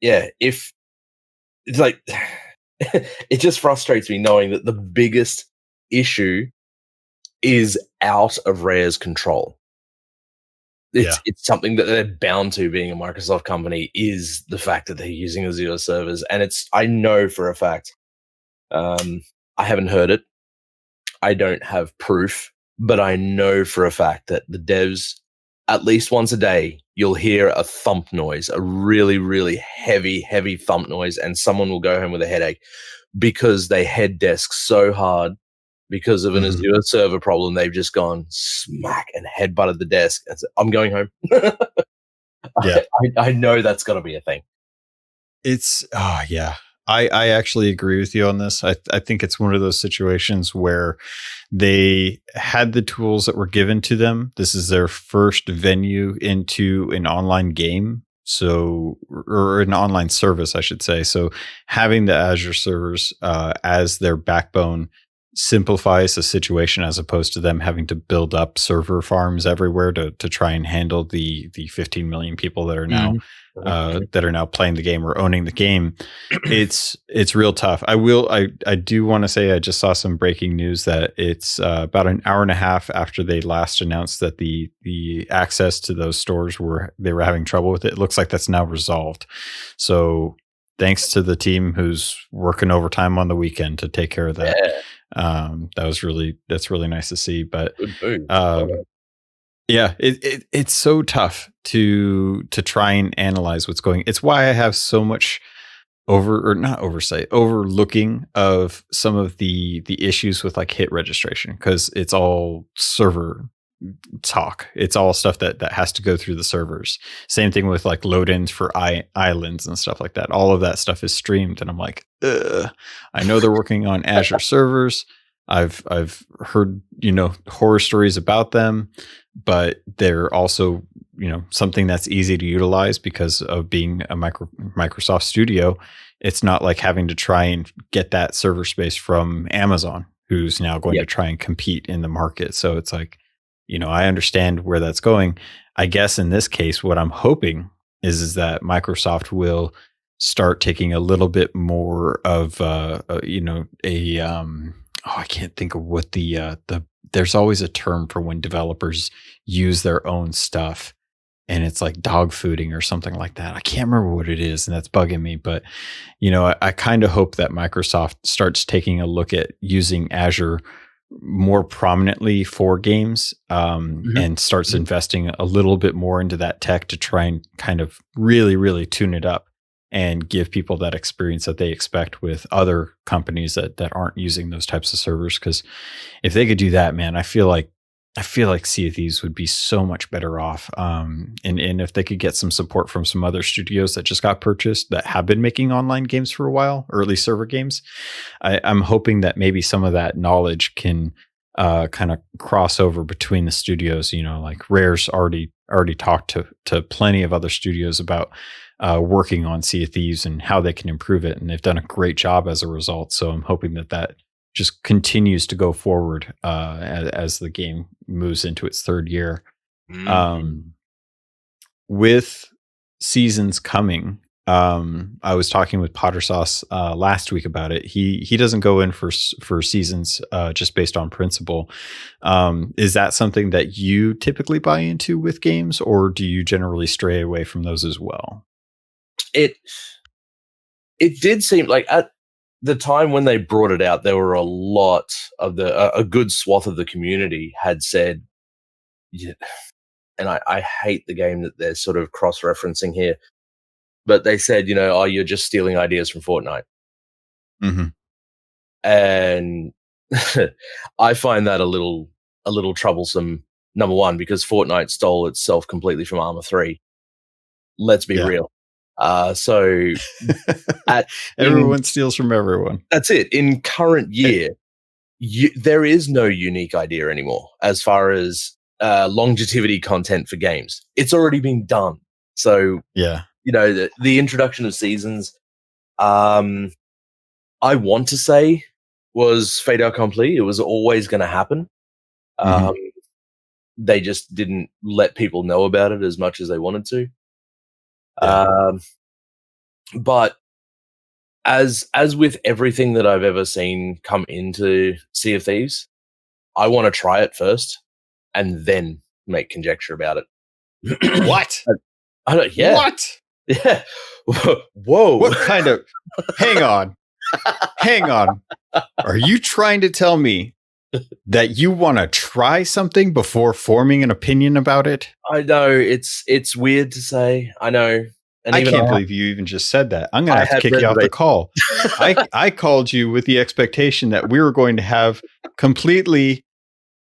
yeah, if it's like it just frustrates me knowing that the biggest issue is out of Rare's control. It's something that they're bound to, being a Microsoft company, is the fact that they're using Azure servers. And I know for a fact, I haven't heard it, I don't have proof, but I know for a fact that the devs, at least once a day, you'll hear a thump noise, a really, really heavy thump noise, and someone will go home with a headache because they head desk so hard because of an Azure server problem. They've just gone smack and headbutted the desk and said, I'm going home. I know that's got to be a thing. I actually agree with you on this. I think it's one of those situations where they had the tools that were given to them. This is their first venue into an online game. So, or an online service, I should say. So having the Azure servers as their backbone simplifies the situation, as opposed to them having to build up server farms everywhere to try and handle the 15 million people that are now playing the game or owning the game. It's real tough. I do want to say I just saw some breaking news that it's about an hour and a half after they last announced that the access to those stores they were having trouble with it. It looks like that's now resolved. So thanks to the team who's working overtime on the weekend to take care of that. That's really nice to see. But it's so tough to try and analyze what's going. It's why I have so much overlooking of some of the issues with like hit registration, because it's all server talk. It's all stuff that has to go through the servers. Same thing with like load-ins for islands and stuff like that. All of that stuff is streamed, and I'm like, I know they're working on Azure servers. I've heard, horror stories about them, but they're also, something that's easy to utilize because of being a Microsoft studio. It's not like having to try and get that server space from Amazon, who's now going to try and compete in the market. So it's like, I understand where that's going. I guess in this case, what I'm hoping is that Microsoft will start taking a little bit more of, I can't think of what there's always a term for when developers use their own stuff, and it's like dog fooding or something like that. I can't remember what it is, and that's bugging me. But, I kind of hope that Microsoft starts taking a look at using Azure more prominently for games, and starts investing a little bit more into that tech to try and kind of really, really tune it up and give people that experience that they expect with other companies that aren't using those types of servers. Because if they could do that, man, I feel like Sea of Thieves would be so much better off. And if they could get some support from some other studios that just got purchased that have been making online games for a while, or at least server games, I'm hoping that maybe some of that knowledge can kind of cross over between the studios. Like Rare's already talked to plenty of other studios about working on Sea of Thieves and how they can improve it, and they've done a great job as a result. So I'm hoping that just continues to go forward as the game moves into its third year. With seasons coming, I was talking with Potter Sauce last week about it. He doesn't go in for seasons just based on principle. Is that something that you typically buy into with games, or do you generally stray away from those as well? It did seem like at the time when they brought it out, there were a lot of a good swath of the community had said, and I hate the game that they're sort of cross-referencing here, but they said, you're just stealing ideas from Fortnite. And I find that a little troublesome Number one, because Fortnite stole itself completely from Arma 3. Let's be real. So everyone steals from everyone. That's it. In current year, there is no unique idea anymore as far as longevity content for games. It's already been done. So, the introduction of seasons, I want to say, was fait accompli. It was always going to happen. They just didn't let people know about it as much as they wanted to. But as with everything that I've ever seen come into Sea of Thieves, I want to try it first and then make conjecture about it. What? I don't. Yeah. What? Yeah. Whoa. What kind of? Hang on. Are you trying to tell me that you want to try something before forming an opinion about it? I know it's weird to say. I know. And I can't believe you even just said that. I'm going to have to kick you off the call. I called you with the expectation that we were going to have completely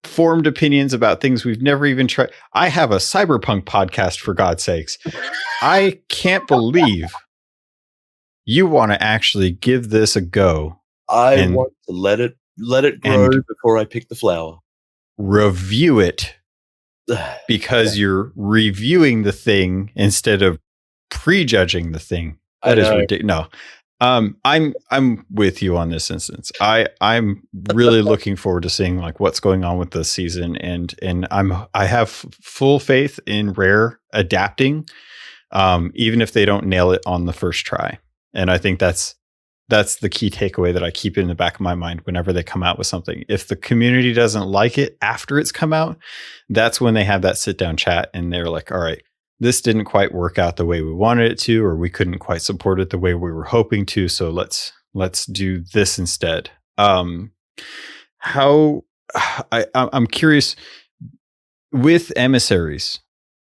formed opinions about things we've never even tried. I have a cyberpunk podcast, for God's sakes. I can't believe you want to actually give this a go. I want to let it grow before I pick the flower. Review it because you're reviewing the thing instead of prejudging the thing. That is ridiculous. No, I'm with you on this instance. I'm really looking forward to seeing like what's going on with this season, and I have full faith in Rare adapting, even if they don't nail it on the first try. And I think that's the key takeaway that I keep in the back of my mind whenever they come out with something. If the community doesn't like it after it's come out, that's when they have that sit down chat and they're like, all right, this didn't quite work out the way we wanted it to, or we couldn't quite support it the way we were hoping to. So let's do this instead. I'm curious with emissaries.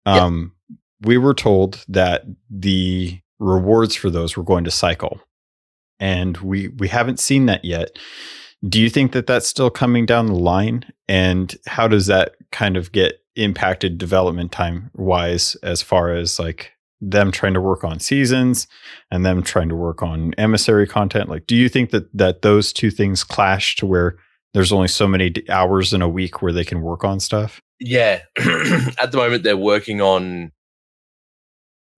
We were told that the rewards for those were going to cycle, and we haven't seen that yet. Do you think that that's still coming down the line? And how does that kind of get impacted development time wise, as far as like them trying to work on seasons and them trying to work on emissary content? Like, do you think that those two things clash to where there's only so many hours in a week where they can work on stuff? Yeah. At the moment, they're working on,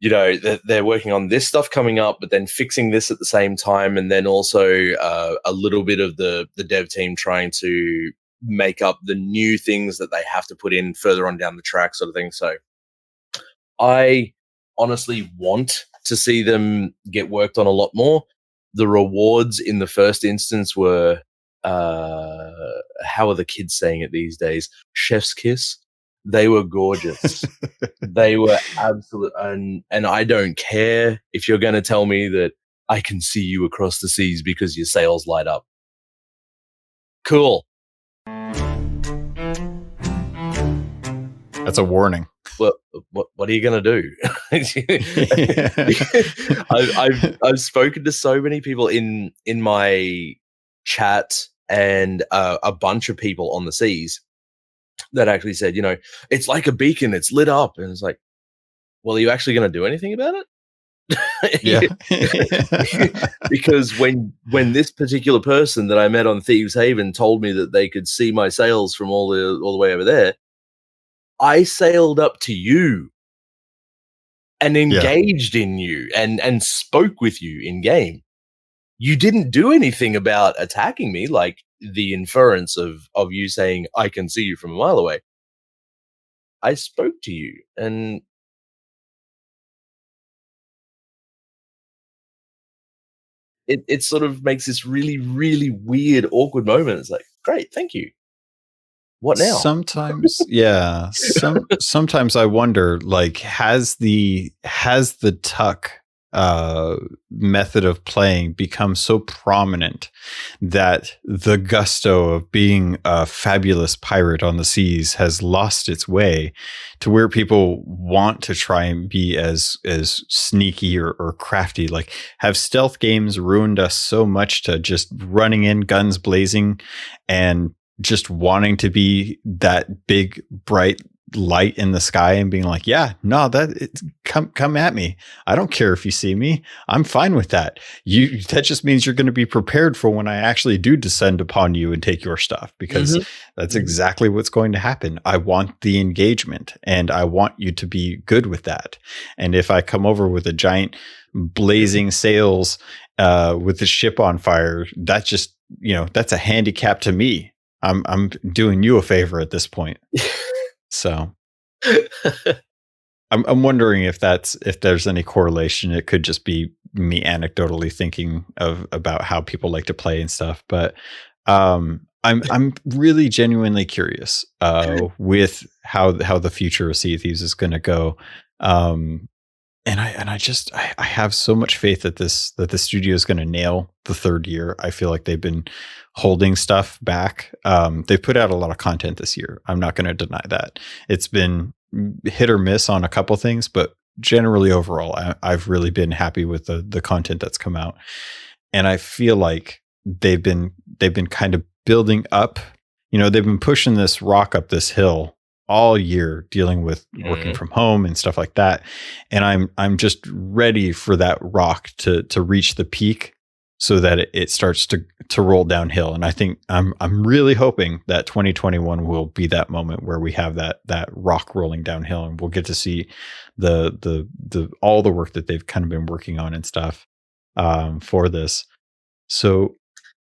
they're working on this stuff coming up, but then fixing this at the same time. And then also a little bit of the dev team trying to make up the new things that they have to put in further on down the track, sort of thing. So I honestly want to see them get worked on a lot more. The rewards in the first instance were, how are the kids saying it these days? Chef's kiss. They were gorgeous. They were absolute. And I don't care if you're going to tell me that I can see you across the seas because your sails light up. Cool. That's a warning. What are you going to do? I've spoken to so many people in my chat and a bunch of people on the seas that actually said, it's like a beacon, it's lit up. And it's like, well, are you actually going to do anything about it? Yeah. Because when this particular person that I met on Thieves Haven told me that they could see my sails from all the way over there, I sailed up to you and engaged in you and spoke with you in game. You didn't do anything about attacking me, like the inference of you saying, I can see you from a mile away. I spoke to you, and it sort of makes this really, really weird, awkward moment. It's like, great, thank you. What now? Sometimes, yeah. Sometimes I wonder, like, has the tuck method of playing become so prominent that the gusto of being a fabulous pirate on the seas has lost its way to where people want to try and be as sneaky or crafty? Like, have stealth games ruined us so much to just running in guns blazing and just wanting to be that big, bright light in the sky and being like, yeah, no, come at me. I don't care if you see me. I'm fine with that. That just means you're going to be prepared for when I actually do descend upon you and take your stuff, because that's exactly what's going to happen. I want the engagement, and I want you to be good with that. And if I come over with a giant blazing sails with the ship on fire, that's just, that's a handicap to me. I'm doing you a favor at this point. So I'm wondering if there's any correlation. It could just be me anecdotally thinking about how people like to play and stuff. But I'm really genuinely curious with how the future of Sea of Thieves is going to go. And I have so much faith that the studio is going to nail the third year. I feel like they've been holding stuff back. They've put out a lot of content this year. I'm not going to deny that. It's been hit or miss on a couple things, but generally overall, I've really been happy with the content that's come out. And I feel like they've been kind of building up. They've been pushing this rock up this hill all year, dealing with working from home and stuff like that. And I'm just ready for that rock to reach the peak, so that it starts to roll downhill. And I think I'm really hoping that 2021 will be that moment where we have that rock rolling downhill, and we'll get to see the all the work that they've kind of been working on and stuff for this. So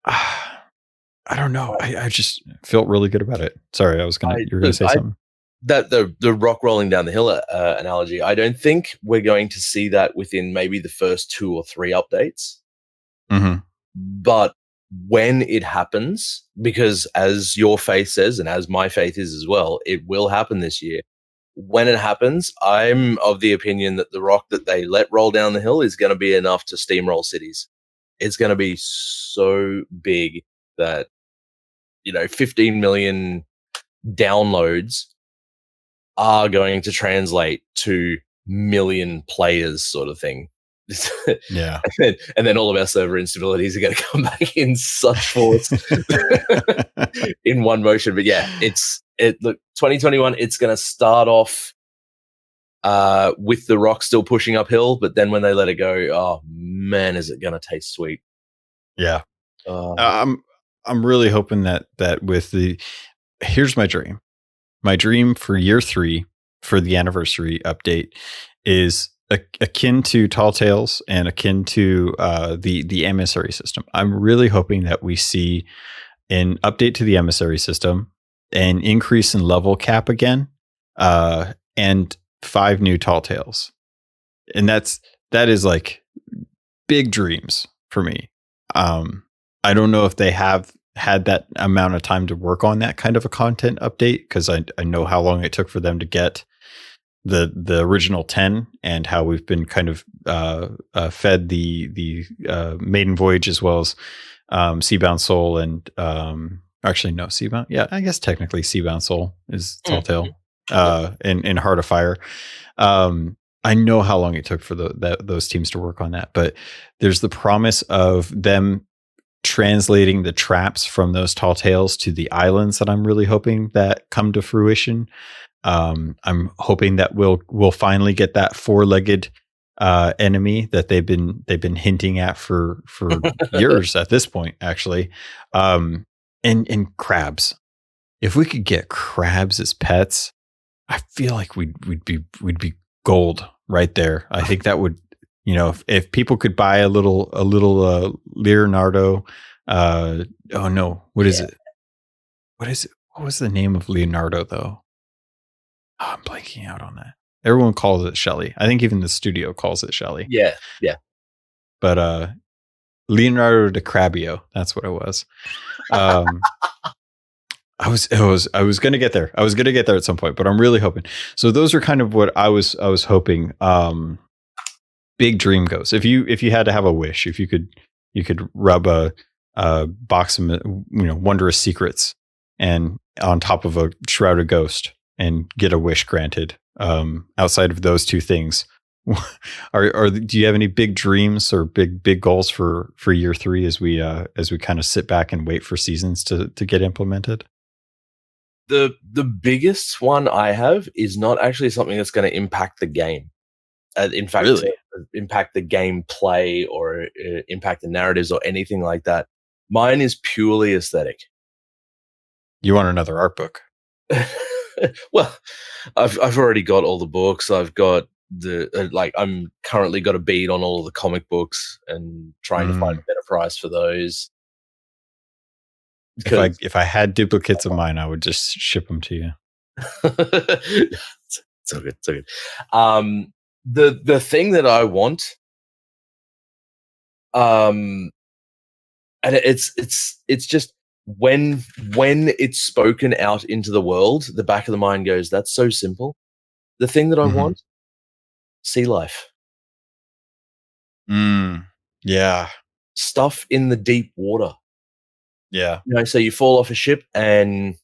I don't know. I just felt really good about it. Sorry, you were gonna say something. That the rock rolling down the hill analogy, I don't think we're going to see that within maybe the first 2 or 3 updates. But when it happens, because as your faith says, and as my faith is as well, it will happen this year. When it happens, I'm of the opinion that the rock that they let roll down the hill is going to be enough to steamroll cities. It's going to be so big that, 15 million downloads are going to translate to million players sort of thing. Yeah. And then all of our server instabilities are going to come back in such force in one motion. But yeah, look, 2021, it's going to start off with the rock still pushing uphill, but then when they let it go, oh man, is it going to taste sweet. Yeah. I'm really hoping that with here's my dream. My dream for year 3 for the anniversary update is akin to Tall Tales and akin to the emissary system. I'm really hoping that we see an update to the emissary system, an increase in level cap again, and 5 new Tall Tales. And that is like big dreams for me. I don't know if they have had that amount of time to work on that kind of a content update, because I know how long it took for them to get the original 10, and how we've been kind of fed the Maiden Voyage, as well as Seabound Soul, and actually no, Seabound, yeah, I guess technically Seabound Soul is Telltale, in Heart of Fire. I know how long it took for those teams to work on that, but there's the promise of them translating the traps from those Tall Tales to the islands that I'm really hoping that come to fruition. I'm hoping that we'll finally get that 4-legged enemy that they've been hinting at for years at this point, actually. And crabs. If we could get crabs as pets, I feel like we'd be gold right there. I think that would, if people could buy a little Leonardo. Oh no, what is it? What is it? What was the name of Leonardo though? Oh, I'm blanking out on that. Everyone calls it Shelly. I think even the studio calls it Shelly. Yeah. But Leonardo DiCaprio, that's what it was. I was going to get there. I was going to get there at some point, but I'm really hoping. So those are kind of what I was hoping. Big dream goes. If you had to have a wish, if you could rub a box of wondrous secrets and on top of a shrouded ghost and get a wish granted. Outside of those 2 things, do you have any big dreams or big goals for year 3 as we kind of sit back and wait for seasons to get implemented? The biggest one I have is not actually something that's going to impact the game. In fact, Really? impact the gameplay or impact the narratives or anything like that. Mine is purely aesthetic. You want another art book? Well, I've already got all the books. I've got the I'm currently got a bead on all of the comic books and trying to find a better price for those. If I had duplicates of mine, I would just ship them to you. So good, so good. The thing that I want, and it's just when it's spoken out into the world, the back of the mind goes, "That's so simple." The thing that I want, sea life. Yeah. Stuff in the deep water. Yeah. So you fall off a ship and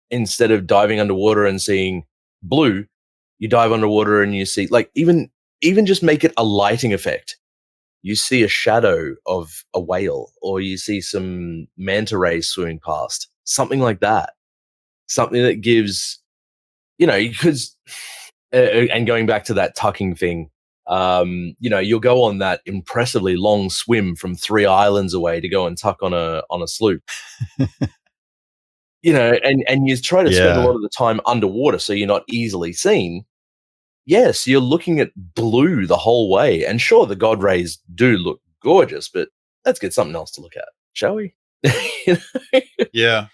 instead of diving underwater and seeing blue, you dive underwater and you see even just make it a lighting effect. You see a shadow of a whale or you see some manta rays swimming past, something like that. Something that gives, because, and going back to that tucking thing, you'll go on that impressively long swim from 3 islands away to go and tuck on a sloop. And you try to spend a lot of the time underwater so you're not easily seen. Yes, you're looking at blue the whole way. And sure, the God rays do look gorgeous, but let's get something else to look at, shall we? Yeah.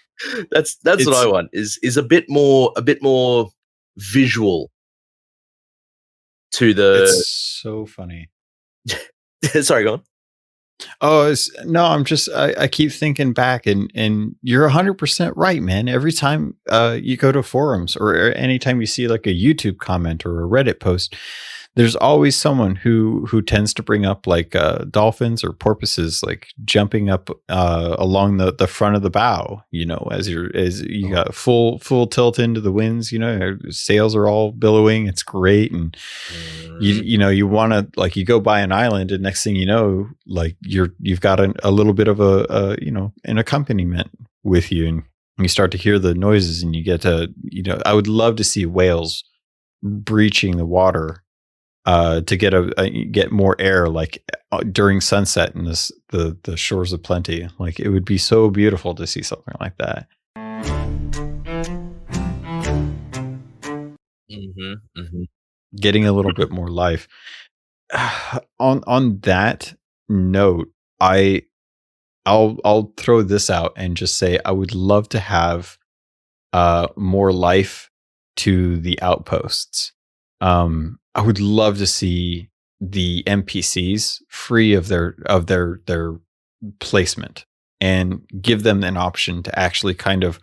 That's what I want is a bit more visual to the. It's so funny. Sorry, go on. Oh, no, I keep thinking back and you're 100% right, man. Every time you go to forums or anytime you see like a YouTube comment or a Reddit post, there's always someone who tends to bring up like dolphins or porpoises like jumping up along the front of the bow, as you got full tilt into the winds, sails are all billowing. It's great. And you want to like, you go by an island and next thing you know, like you've got a little bit of an accompaniment with you and you start to hear the noises and you get to, I would love to see whales breaching the water to get more air, like during sunset in the shores of plenty. Like it would be so beautiful to see something like that. Getting a little bit more life. On that note, I'll throw this out and just say I would love to have more life to the outposts. I would love to see the NPCs free of their placement and give them an option to actually kind of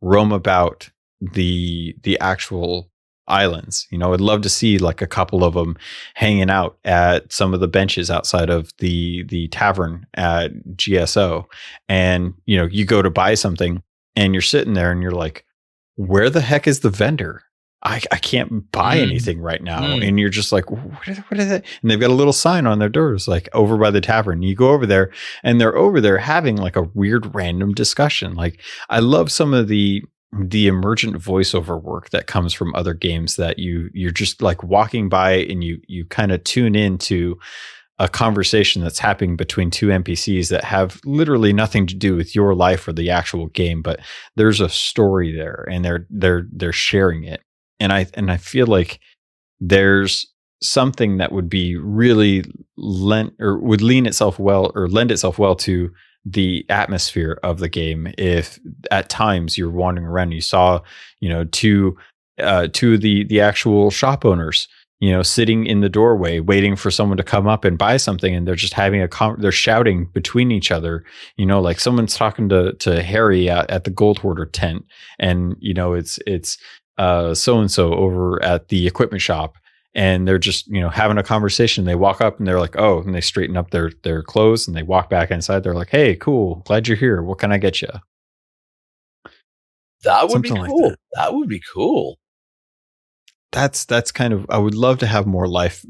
roam about the actual islands. I'd love to see like a couple of them hanging out at some of the benches outside of the tavern at GSO. And, you go to buy something and you're sitting there and you're like, where the heck is the vendor? I can't buy anything right now. And you're just like, what is that? And they've got a little sign on their doors, like over by the tavern. You go over there and they're over there having like a weird random discussion. Like I love some of the emergent voiceover work that comes from other games that you're just like walking by and you kind of tune into a conversation that's happening between two NPCs that have literally nothing to do with your life or the actual game, but there's a story there and they're sharing it. And I feel like there's something that would be really lend itself well to the atmosphere of the game if at times you're wandering around and you saw two of the actual shop owners sitting in the doorway waiting for someone to come up and buy something, and they're just having they're shouting between each other, like someone's talking to Harry at the Gold Hoarder tent, and it's so and so over at the equipment shop, and they're just having a conversation. They walk up and they're like, oh, and they straighten up their clothes and they walk back inside. They're like, hey, cool, glad you're here, what can I get you? That would be cool. Like that would be cool. That's kind of, I would love to have more life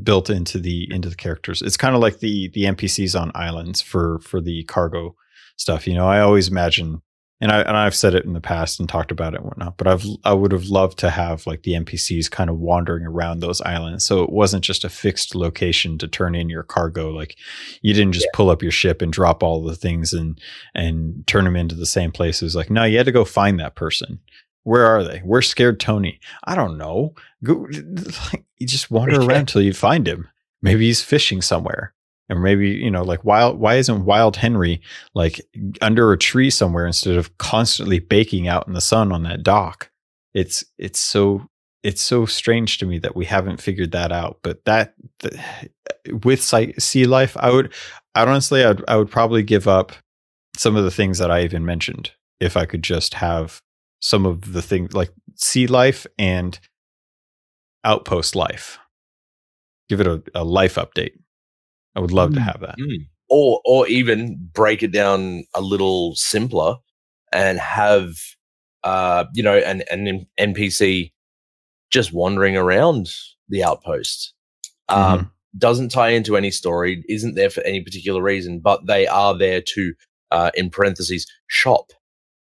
built into the characters. It's kind of like the NPCs on islands for the cargo stuff. I always imagine And I've said it in the past and talked about it and whatnot, but I would have loved to have like the NPCs kind of wandering around those islands, so it wasn't just a fixed location to turn in your cargo. Like you didn't just pull up your ship and drop all the things and turn them into the same places. Like no, you had to go find that person. Where are they? Where's Scared Tony? I don't know. Go, you just wander around till you find him. Maybe he's fishing somewhere. And maybe, like why isn't Wild Henry like under a tree somewhere instead of constantly baking out in the sun on that dock? It's so strange to me that we haven't figured that out. But with sea life, I would probably give up some of the things that I even mentioned if I could just have some of the things like sea life and outpost life. Give it a life update. I would love to have that. Or even break it down a little simpler and have, an NPC just wandering around the outpost. Doesn't tie into any story, isn't there for any particular reason, but they are there to, in parentheses, shop.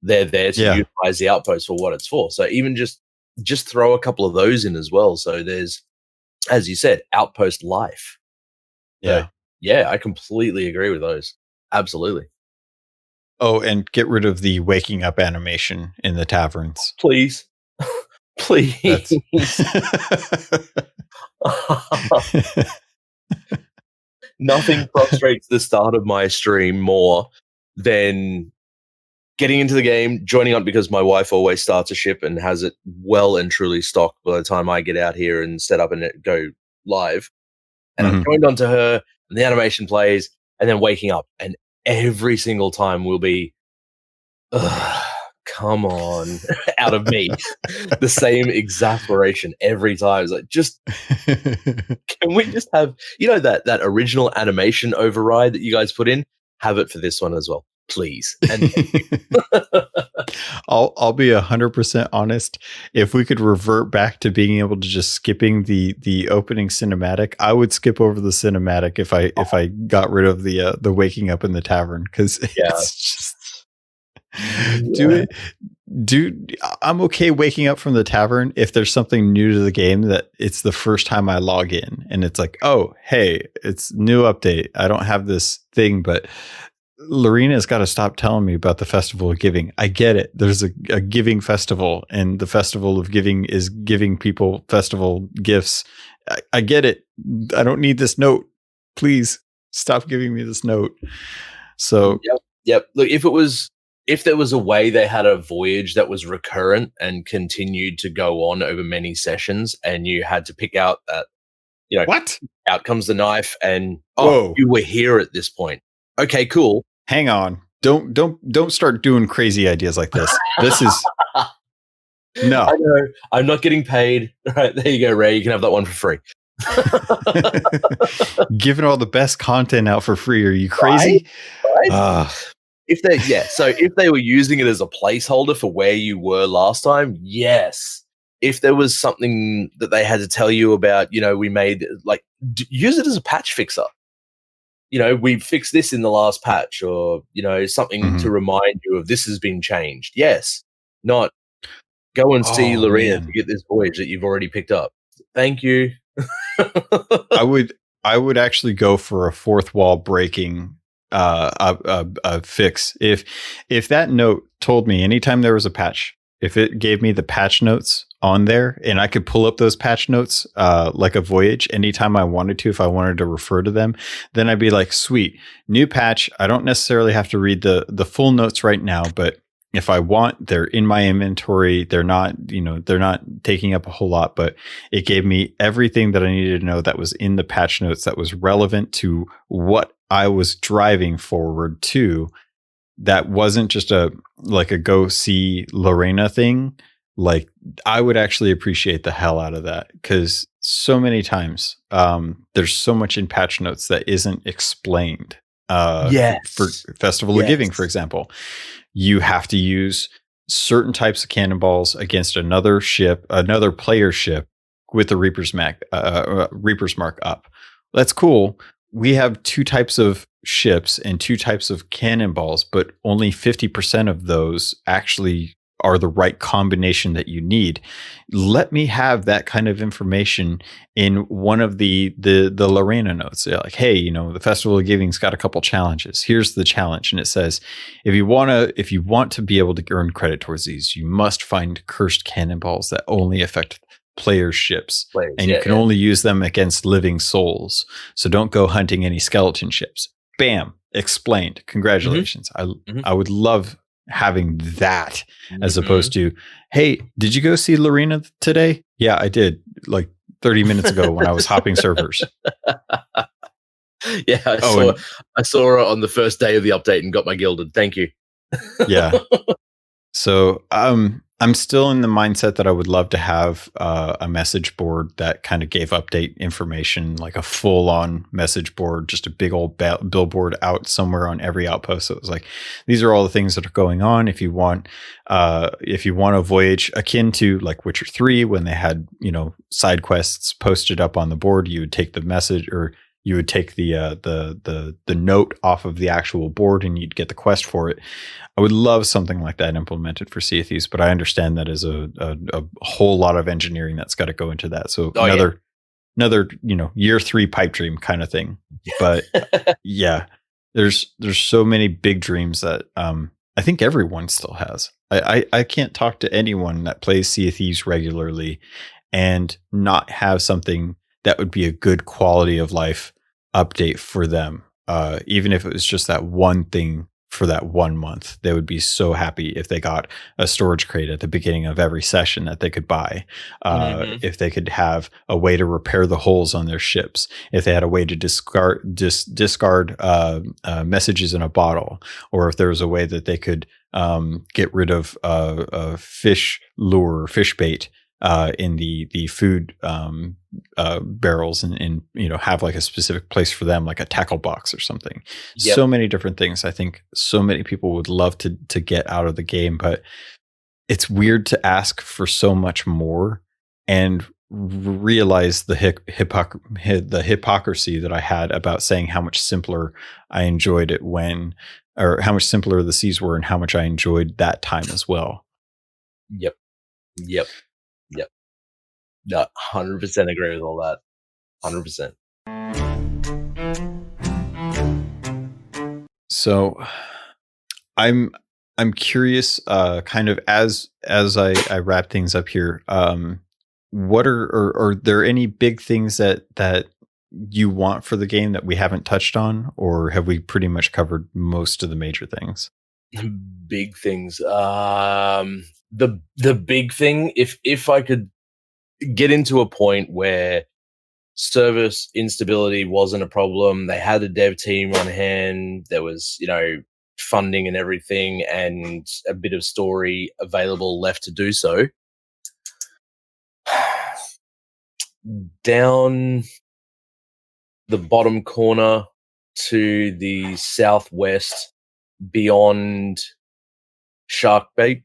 They're there to utilize the outpost for what it's for. So even just throw a couple of those in as well. So there's, as you said, outpost life. Yeah. Yeah, I completely agree with those. Absolutely. Oh, and get rid of the waking up animation in the taverns. Please. Please. Nothing frustrates the start of my stream more than getting into the game, joining up because my wife always starts a ship and has it well and truly stocked by the time I get out here and set up and go live. And I'm joined onto her, and the animation plays, and then waking up, and every single time will be, come on, out of me. The same exasperation every time. It's like, just, can we just have, that original animation override that you guys put in? Have it for this one as well, please. And I'll be 100% honest. If we could revert back to being able to just skipping the opening cinematic, I would skip over the cinematic if I got rid of the waking up in the tavern, because it's just I'm okay waking up from the tavern if there's something new to the game that it's the first time I log in and it's like, oh hey, it's new update. I don't have this thing, but Lorena's got to stop telling me about the Festival of Giving. I get it. There's a giving festival, and the Festival of Giving is giving people festival gifts. I get it. I don't need this note. Please stop giving me this note. So, yep. Look, if there was a way they had a voyage that was recurrent and continued to go on over many sessions, and you had to pick out that, what? Out comes the knife, and you were here at this point. Okay, cool. Hang on. Don't start doing crazy ideas like this. This is no. I know. I'm not getting paid. All right, there you go, Ray. You can have that one for free. Giving all the best content out for free. Are you crazy? Right? If they were using it as a placeholder for where you were last time, yes. If there was something that they had to tell you about, we made, like, use it as a patch fixer. We fixed this in the last patch, or, something to remind you of this has been changed. Yes. Not go and see Lorena to get this voyage that you've already picked up. Thank you. I would actually go for a fourth wall breaking a fix. If that note told me anytime there was a patch, if it gave me the patch notes on there and I could pull up those patch notes like a voyage anytime I wanted to, if I wanted to refer to them, then I'd be like, sweet, new patch. I don't necessarily have to read the full notes right now, but if I want, they're in my inventory. They're not taking up a whole lot, but it gave me everything that I needed to know that was in the patch notes that was relevant to what I was driving forward to. That wasn't just a go see Lorena thing. Like, I would actually appreciate the hell out of that, because so many times there's so much in patch notes that isn't explained. For Festival of Giving, for example, you have to use certain types of cannonballs against another player ship with the Reaper's Mark up. That's cool. We have two types of ships and 2 types of cannonballs, but only 50% of those actually are the right combination that you need. Let me have that kind of information in one of the Lorena notes. They're like, hey, the Festival of Giving's got a couple challenges. Here's the challenge. And it says, if you want to be able to earn credit towards these, you must find cursed cannonballs that only affect players' ships. And you can only use them against living souls. So don't go hunting any skeleton ships. Bam. Explained. Congratulations. I would love having that as opposed to, hey, did you go see Lorena today? Yeah, I did, like 30 minutes ago when I was hopping servers. Yeah, I saw her on the first day of the update and got my gilded. Thank you. Yeah. So I'm still in the mindset that I would love to have a message board that kind of gave update information, like a full-on message board, just a big old billboard out somewhere on every outpost. So it was like, these are all the things that are going on. If you want a voyage akin to like Witcher 3, when they had side quests posted up on the board, you would take the message, or you would take the note off of the actual board and you'd get the quest for it. I would love something like that implemented for Sea of Thieves, but I understand that is a whole lot of engineering that's got to go into that. So another year 3 pipe dream kind of thing. But yeah, there's so many big dreams that I think everyone still has. I can't talk to anyone that plays Sea of Thieves regularly and not have something that would be a good quality of life update for them. Even if it was just that one thing for that 1 month, they would be so happy if they got a storage crate at the beginning of every session that they could buy. If they could have a way to repair the holes on their ships, if they had a way to discard messages in a bottle, or if there was a way that they could get rid of fish lure, fish bait in the food barrels, and have like a specific place for them, like a tackle box or something. Yep. So many different things. I think so many people would love to get out of the game, but it's weird to ask for so much more and realize the hypocrisy that I had about saying how much simpler I enjoyed it or how much simpler the seas were and how much I enjoyed that time as well. Yep. No, 100% agree with all that. 100%. So I'm curious, kind of as I wrap things up here, what are there any big things that you want for the game that we haven't touched on, or have we pretty much covered most of the major things? Big things. The big thing, if I could get into a point where service instability wasn't a problem, they had a dev team on hand, there was funding and everything, and a bit of story available left to do so, down the bottom corner to the southwest beyond Sharkbait,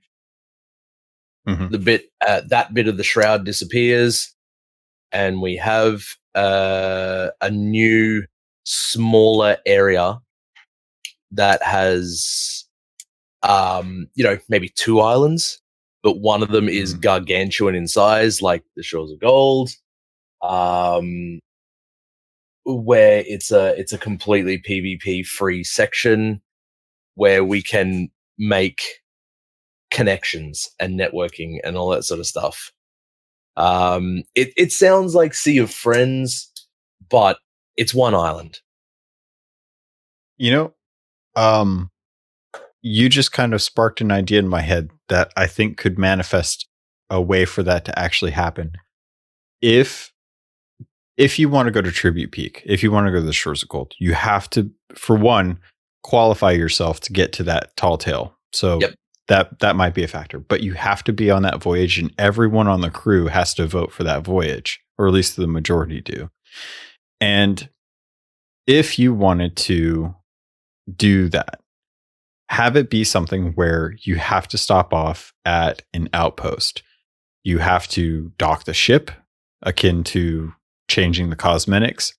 that bit of the shroud disappears, and we have a new smaller area that has maybe 2 islands, but one of them is gargantuan in size, like the Shores of Gold, where it's a completely PvP free section where we can make connections and networking and all that sort of stuff. It sounds like Sea of Friends, but it's one island. You just kind of sparked an idea in my head that I think could manifest a way for that to actually happen. If you want to go to Tribute Peak, if you want to go to the Shores of Gold, you have to, for one, qualify yourself to get to that tall tale. So that might be a factor, but you have to be on that voyage, and everyone on the crew has to vote for that voyage, or at least the majority do. And if you wanted to do that, have it be something where you have to stop off at an outpost. You have to dock the ship, akin to changing the cosmetics,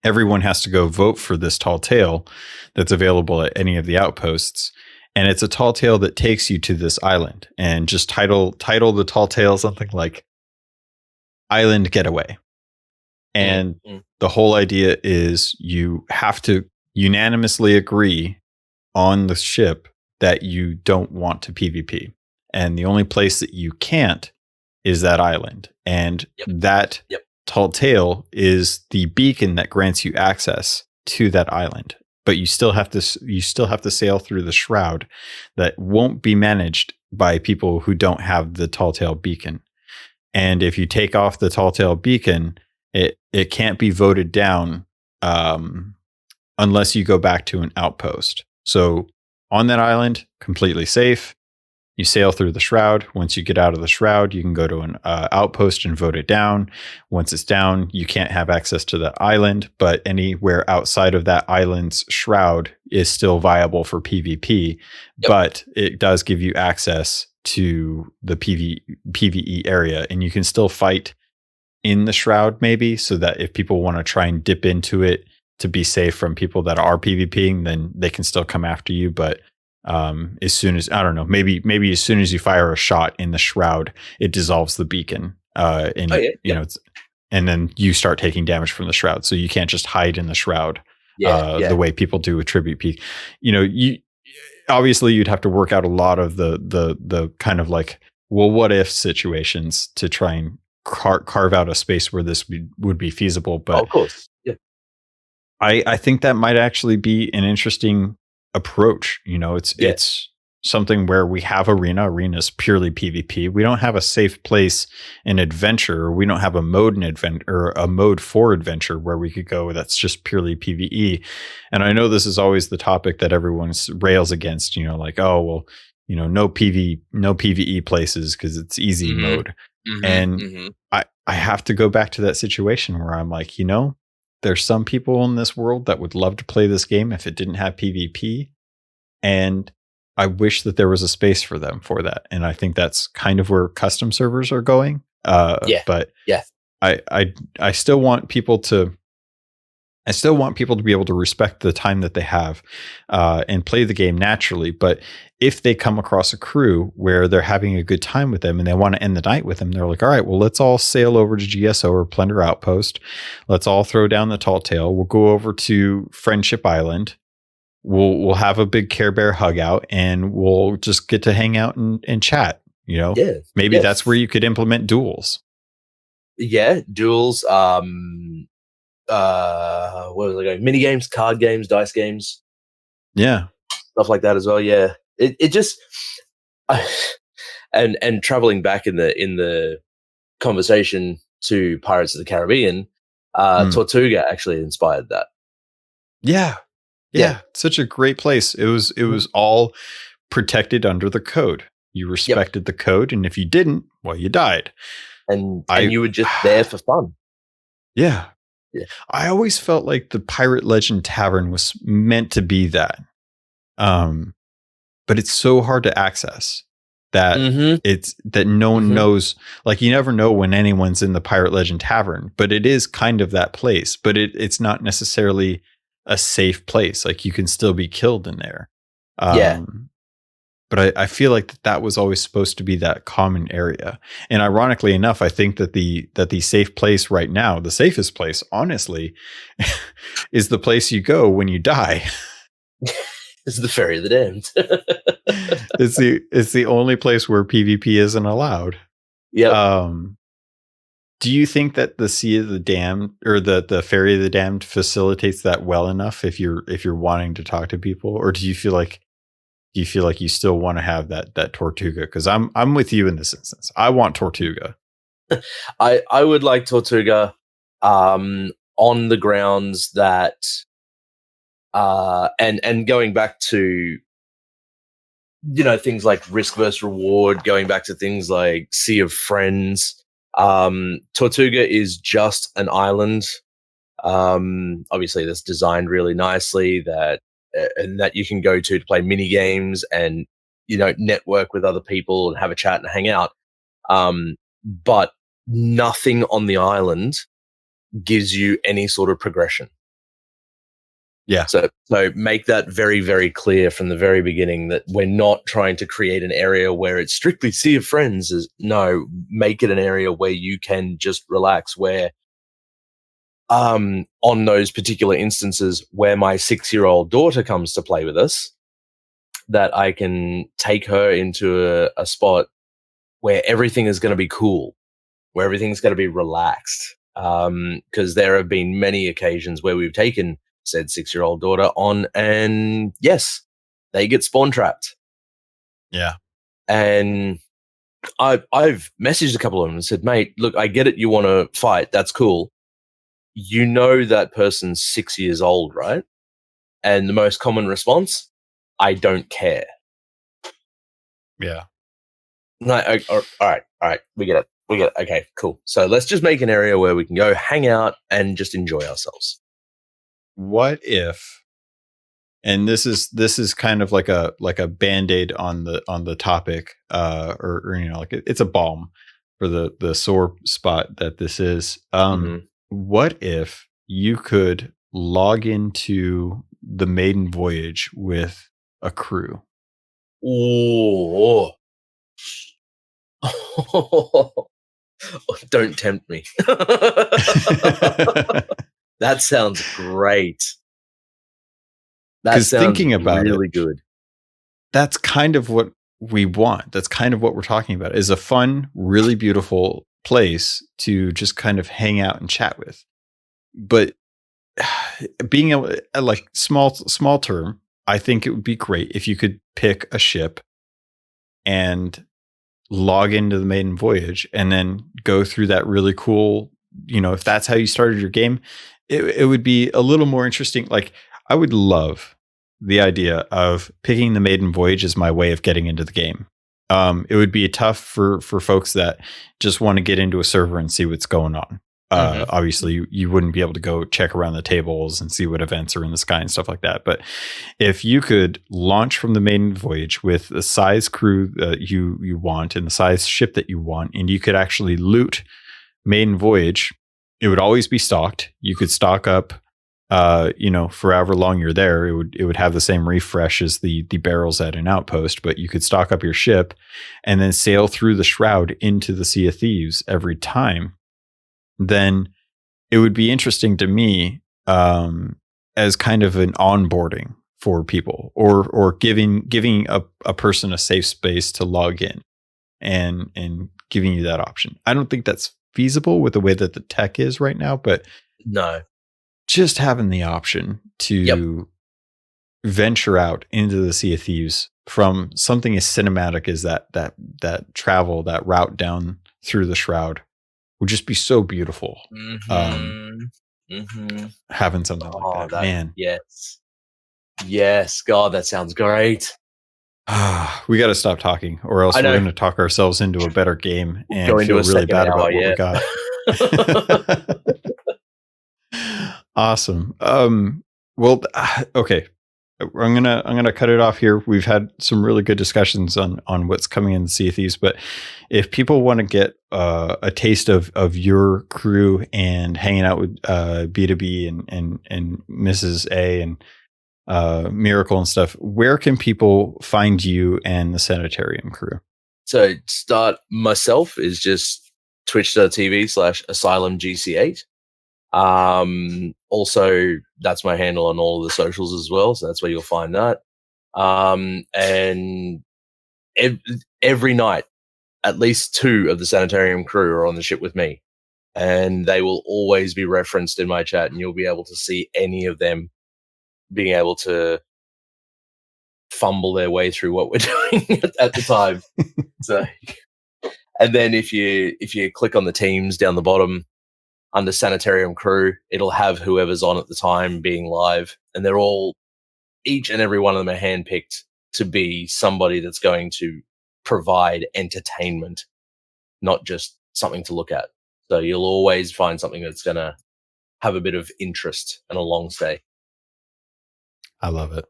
everyone has to go vote for this tall tale that's available at any of the outposts. And it's a tall tale that takes you to this island, and just title the tall tale something like Island Getaway. And the whole idea is you have to unanimously agree on the ship that you don't want to PvP. And the only place that you can't is that island. And that tall tale is the beacon that grants you access to that island. But you still have to sail through the shroud that won't be managed by people who don't have the tall tale beacon. And if you take off the tall tale beacon, it can't be voted down unless you go back to an outpost. So on that island, completely safe. You sail through the shroud. Once you get out of the shroud, you can go to an outpost and vote it down. Once it's down, you can't have access to that island, but anywhere outside of that island's shroud is still viable for PvP. But it does give you access to the PvE area, and you can still fight in the shroud maybe, so that if people want to try and dip into it to be safe from people that are PvPing, then they can still come after you. But as soon as, I don't know, maybe as soon as you fire a shot in the shroud, it dissolves the beacon, you know, and then you start taking damage from the shroud. So you can't just hide in the shroud the way people do with Tribute Peak. You know, you obviously you'd have to work out a lot of the kind of like, well, what if situations to try and carve out a space where this would be feasible. But of course, I think that might actually be an interesting approach. You know, it's something where we have arenas purely PvP. We don't have a safe place in adventure. We don't have a mode in adventure, or a mode for adventure where we could go that's just purely PvE. And I know this is always the topic that everyone rails against, you know, like, oh, well, you know, no PvE places because it's easy mode. And I have to go back to that situation where I'm like, you know, there's some people in this world that would love to play this game if it didn't have PvP. And I wish that there was a space for them for that. And I think that's kind of where custom servers are going. But I still want people to be able to respect the time that they have and play the game naturally. But if they come across a crew where they're having a good time with them and they want to end the night with them, they're like, all right, well, let's all sail over to GSO or Plunder Outpost. Let's all throw down the tall tale. We'll go over to Friendship Island. We'll have a big Care Bear hug out, and we'll just get to hang out and chat. You know, maybe that's where you could implement duels. Yeah, duels. What was I going? Mini games, card games, dice games. Yeah, stuff like that as well. Yeah, it just and traveling back in the conversation to Pirates of the Caribbean, Tortuga actually inspired that. Yeah, such a great place. It was all protected under the code. You respected the code, and if you didn't, well, you died. And you were just there for fun. Yeah. I always felt like the Pirate Legend Tavern was meant to be that. But it's so hard to access that it's that no one knows. Like, you never know when anyone's in the Pirate Legend Tavern, but it is kind of that place. But it's not necessarily a safe place. Like, you can still be killed in there. But I feel like that was always supposed to be that common area. And ironically enough, I think that the safe place right now, the safest place, honestly, is the place you go when you die. It's the Ferry of the Damned. It's the only place where PvP isn't allowed. Yeah. Do you think that the Sea of the Damned or the Ferry of the Damned facilitates that well enough if you're wanting to talk to people, or do you feel like you still want to have that Tortuga? Because I'm with you in this instance. I want Tortuga. I would like Tortuga on the grounds that and going back to, you know, things like risk versus reward, going back to things like Sea of Friends. Tortuga is just an island. Obviously that's designed really nicely, that you can go to play mini games and, you know, network with other people and have a chat and hang out. But nothing on the island gives you any sort of progression. Yeah. So make that very, very clear from the very beginning that we're not trying to create an area where it's strictly sea of friends. No, make it an area where you can just relax, where on those particular instances where my 6-year-old daughter comes to play with us, that I can take her into a spot where everything is going to be cool, where everything's going to be relaxed. Because there have been many occasions where we've taken said 6-year-old daughter on, and yes, they get spawn trapped. Yeah. And I've messaged a couple of them and said, mate, look, I get it. You want to fight. That's cool. You know that person's 6 years old, right? And the most common response, I don't care. Yeah. No, all right. We get it. Okay, cool. So let's just make an area where we can go hang out and just enjoy ourselves. What if, and this is kind of like a band-aid on the topic, or you know, like it's a balm for the sore spot that this is. What if you could log into the maiden voyage with a crew? Oh, don't tempt me. That sounds great. That sounds thinking about really good. That's kind of what we want. That's kind of what we're talking about, is a fun, really beautiful place to just kind of hang out and chat with. But being able, like small term, I think it would be great if you could pick a ship and log into the maiden voyage and then go through that really cool, you know, if that's how you started your game, it would be a little more interesting. Like, I would love the idea of picking the maiden voyage as my way of getting into the game. It would be tough for folks that just want to get into a server and see what's going on. Obviously, you wouldn't be able to go check around the tables and see what events are in the sky and stuff like that. But if you could launch from the maiden voyage with the size crew that you want and the size ship that you want, and you could actually loot maiden voyage, it would always be stocked. You could stock up, you know, for however long you're there. It would have the same refresh as the barrels at an outpost, but you could stock up your ship and then sail through the shroud into the Sea of Thieves every time. Then it would be interesting to me, as kind of an onboarding for people, or giving a person a safe space to log in and giving you that option. I don't think that's feasible with the way that the tech is right now, but no, just having the option to venture out into the Sea of Thieves from something as cinematic as that travel, that route down through the shroud, would just be so beautiful. Having something like that, man. Yes. God, that sounds great. We got to stop talking, or else we're going to talk ourselves into a better game and feel really bad about what we got. Awesome. Well, okay. I'm gonna cut it off here. We've had some really good discussions on what's coming in the Sea of Thieves, but if people want to get a taste of your crew and hanging out with B2B and Mrs. A and Miracle and stuff, where can people find you and the Sanitarium crew? So start myself is just twitch.tv/AsylumGC8. Also, that's my handle on all of the socials as well, so that's where you'll find that. And every night, at least 2 of the Sanitarium crew are on the ship with me, and they will always be referenced in my chat, and you'll be able to see any of them being able to fumble their way through what we're doing at the time. So, and then if you click on the teams down the bottom under Sanitarium crew, it'll have whoever's on at the time being live, and they're all, each and every one of them are handpicked to be somebody that's going to provide entertainment, not just something to look at. So you'll always find something that's going to have a bit of interest and a long stay. I love it.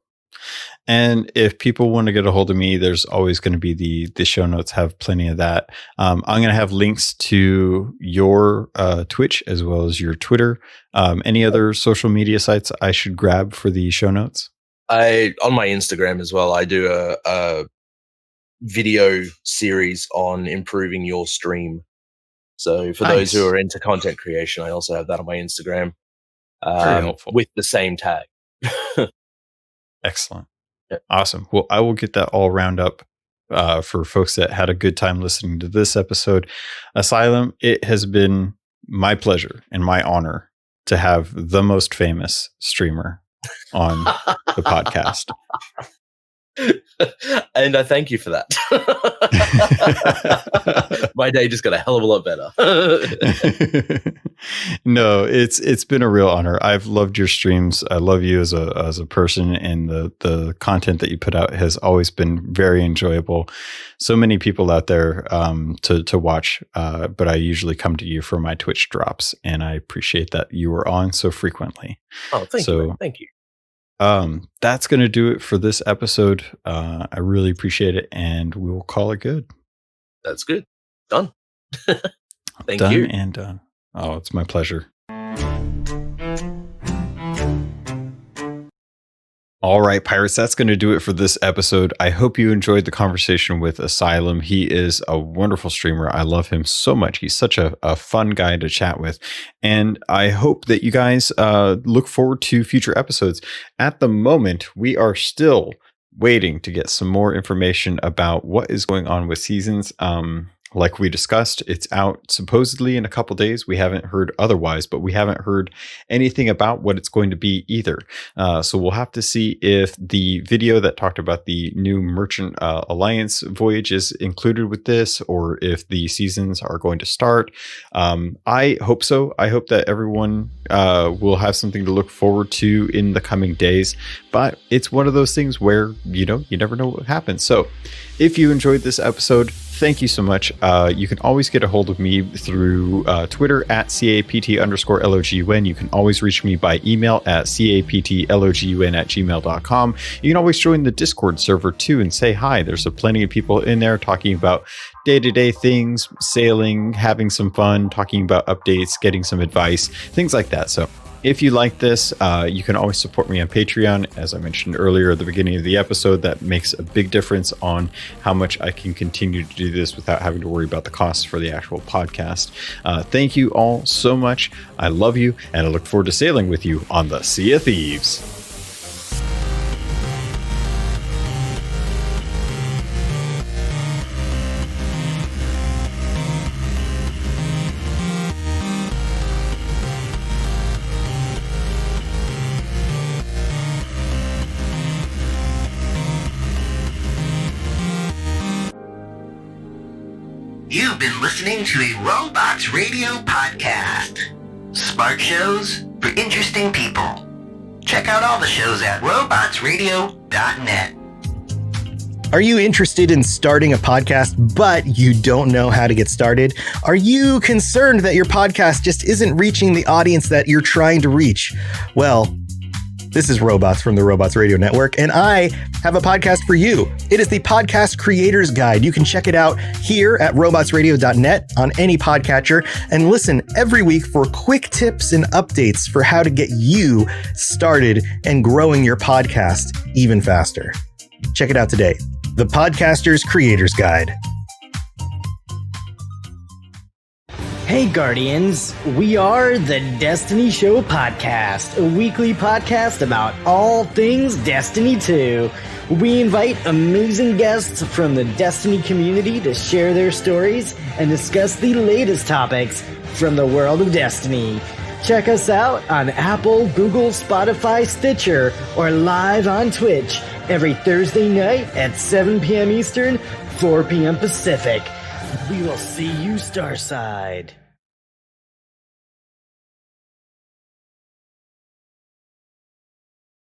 And if people want to get a hold of me, there's always going to be the show notes have plenty of that. I'm going to have links to your Twitch as well as your Twitter. Any other social media sites I should grab for the show notes? On my Instagram as well, I do a video series on improving your stream. So for those who are into content creation, I also have that on my Instagram. Very helpful. With the same tag. Excellent. Awesome. Well, I will get that all round up for folks that had a good time listening to this episode. Asylum, it has been my pleasure and my honor to have the most famous streamer on the podcast. And I thank you for that. My day just got a hell of a lot better. No, it's been a real honor. I've loved your streams. I love you as a person, and the content that you put out has always been very enjoyable. So many people out there to watch, but I usually come to you for my Twitch drops, and I appreciate that you are on so frequently. Oh, thank you. Man. Thank you. That's going to do it for this episode. I really appreciate it, and we will call it good. That's good. Done. Thank done you. And done. Oh, it's my pleasure. All right, Pirates, that's going to do it for this episode. I hope you enjoyed the conversation with Asylum. He is a wonderful streamer. I love him so much. He's such a fun guy to chat with. And I hope that you guys look forward to future episodes. At the moment, we are still waiting to get some more information about what is going on with seasons. Like we discussed, it's out supposedly in a couple days. We haven't heard otherwise, but we haven't heard anything about what it's going to be either. So we'll have to see if the video that talked about the new Merchant Alliance voyage is included with this, or if the seasons are going to start. I hope so. I hope that everyone will have something to look forward to in the coming days. But it's one of those things where, you never know what happens. So if you enjoyed this episode, thank you so much. You can always get a hold of me through Twitter at CAPT_LOGUN. You can always reach me by email at CAPTLOGUN@gmail.com. You can always join the Discord server too and say hi. There's plenty of people in there talking about day-to-day things, sailing, having some fun, talking about updates, getting some advice, things like that. So if you like this, you can always support me on Patreon. As I mentioned earlier at the beginning of the episode, that makes a big difference on how much I can continue to do this without having to worry about the costs for the actual podcast. Thank you all so much. I love you, and I look forward to sailing with you on the Sea of Thieves. You've been listening to a Robots Radio podcast. Smart shows for interesting people. Check out all the shows at robotsradio.net. Are you interested in starting a podcast, but you don't know how to get started? Are you concerned that your podcast just isn't reaching the audience that you're trying to reach? Well, this is Robots from the Robots Radio Network, and I have a podcast for you. It is the Podcast Creator's Guide. You can check it out here at robotsradio.net on any podcatcher and listen every week for quick tips and updates for how to get you started and growing your podcast even faster. Check it out today. The Podcaster's Creator's Guide. Hey Guardians, we are the Destiny Show Podcast, a weekly podcast about all things Destiny 2. We invite amazing guests from the Destiny community to share their stories and discuss the latest topics from the world of Destiny. Check us out on Apple, Google, Spotify, Stitcher, or live on Twitch every Thursday night at 7 p.m. Eastern, 4 p.m. Pacific. We will see you Starside.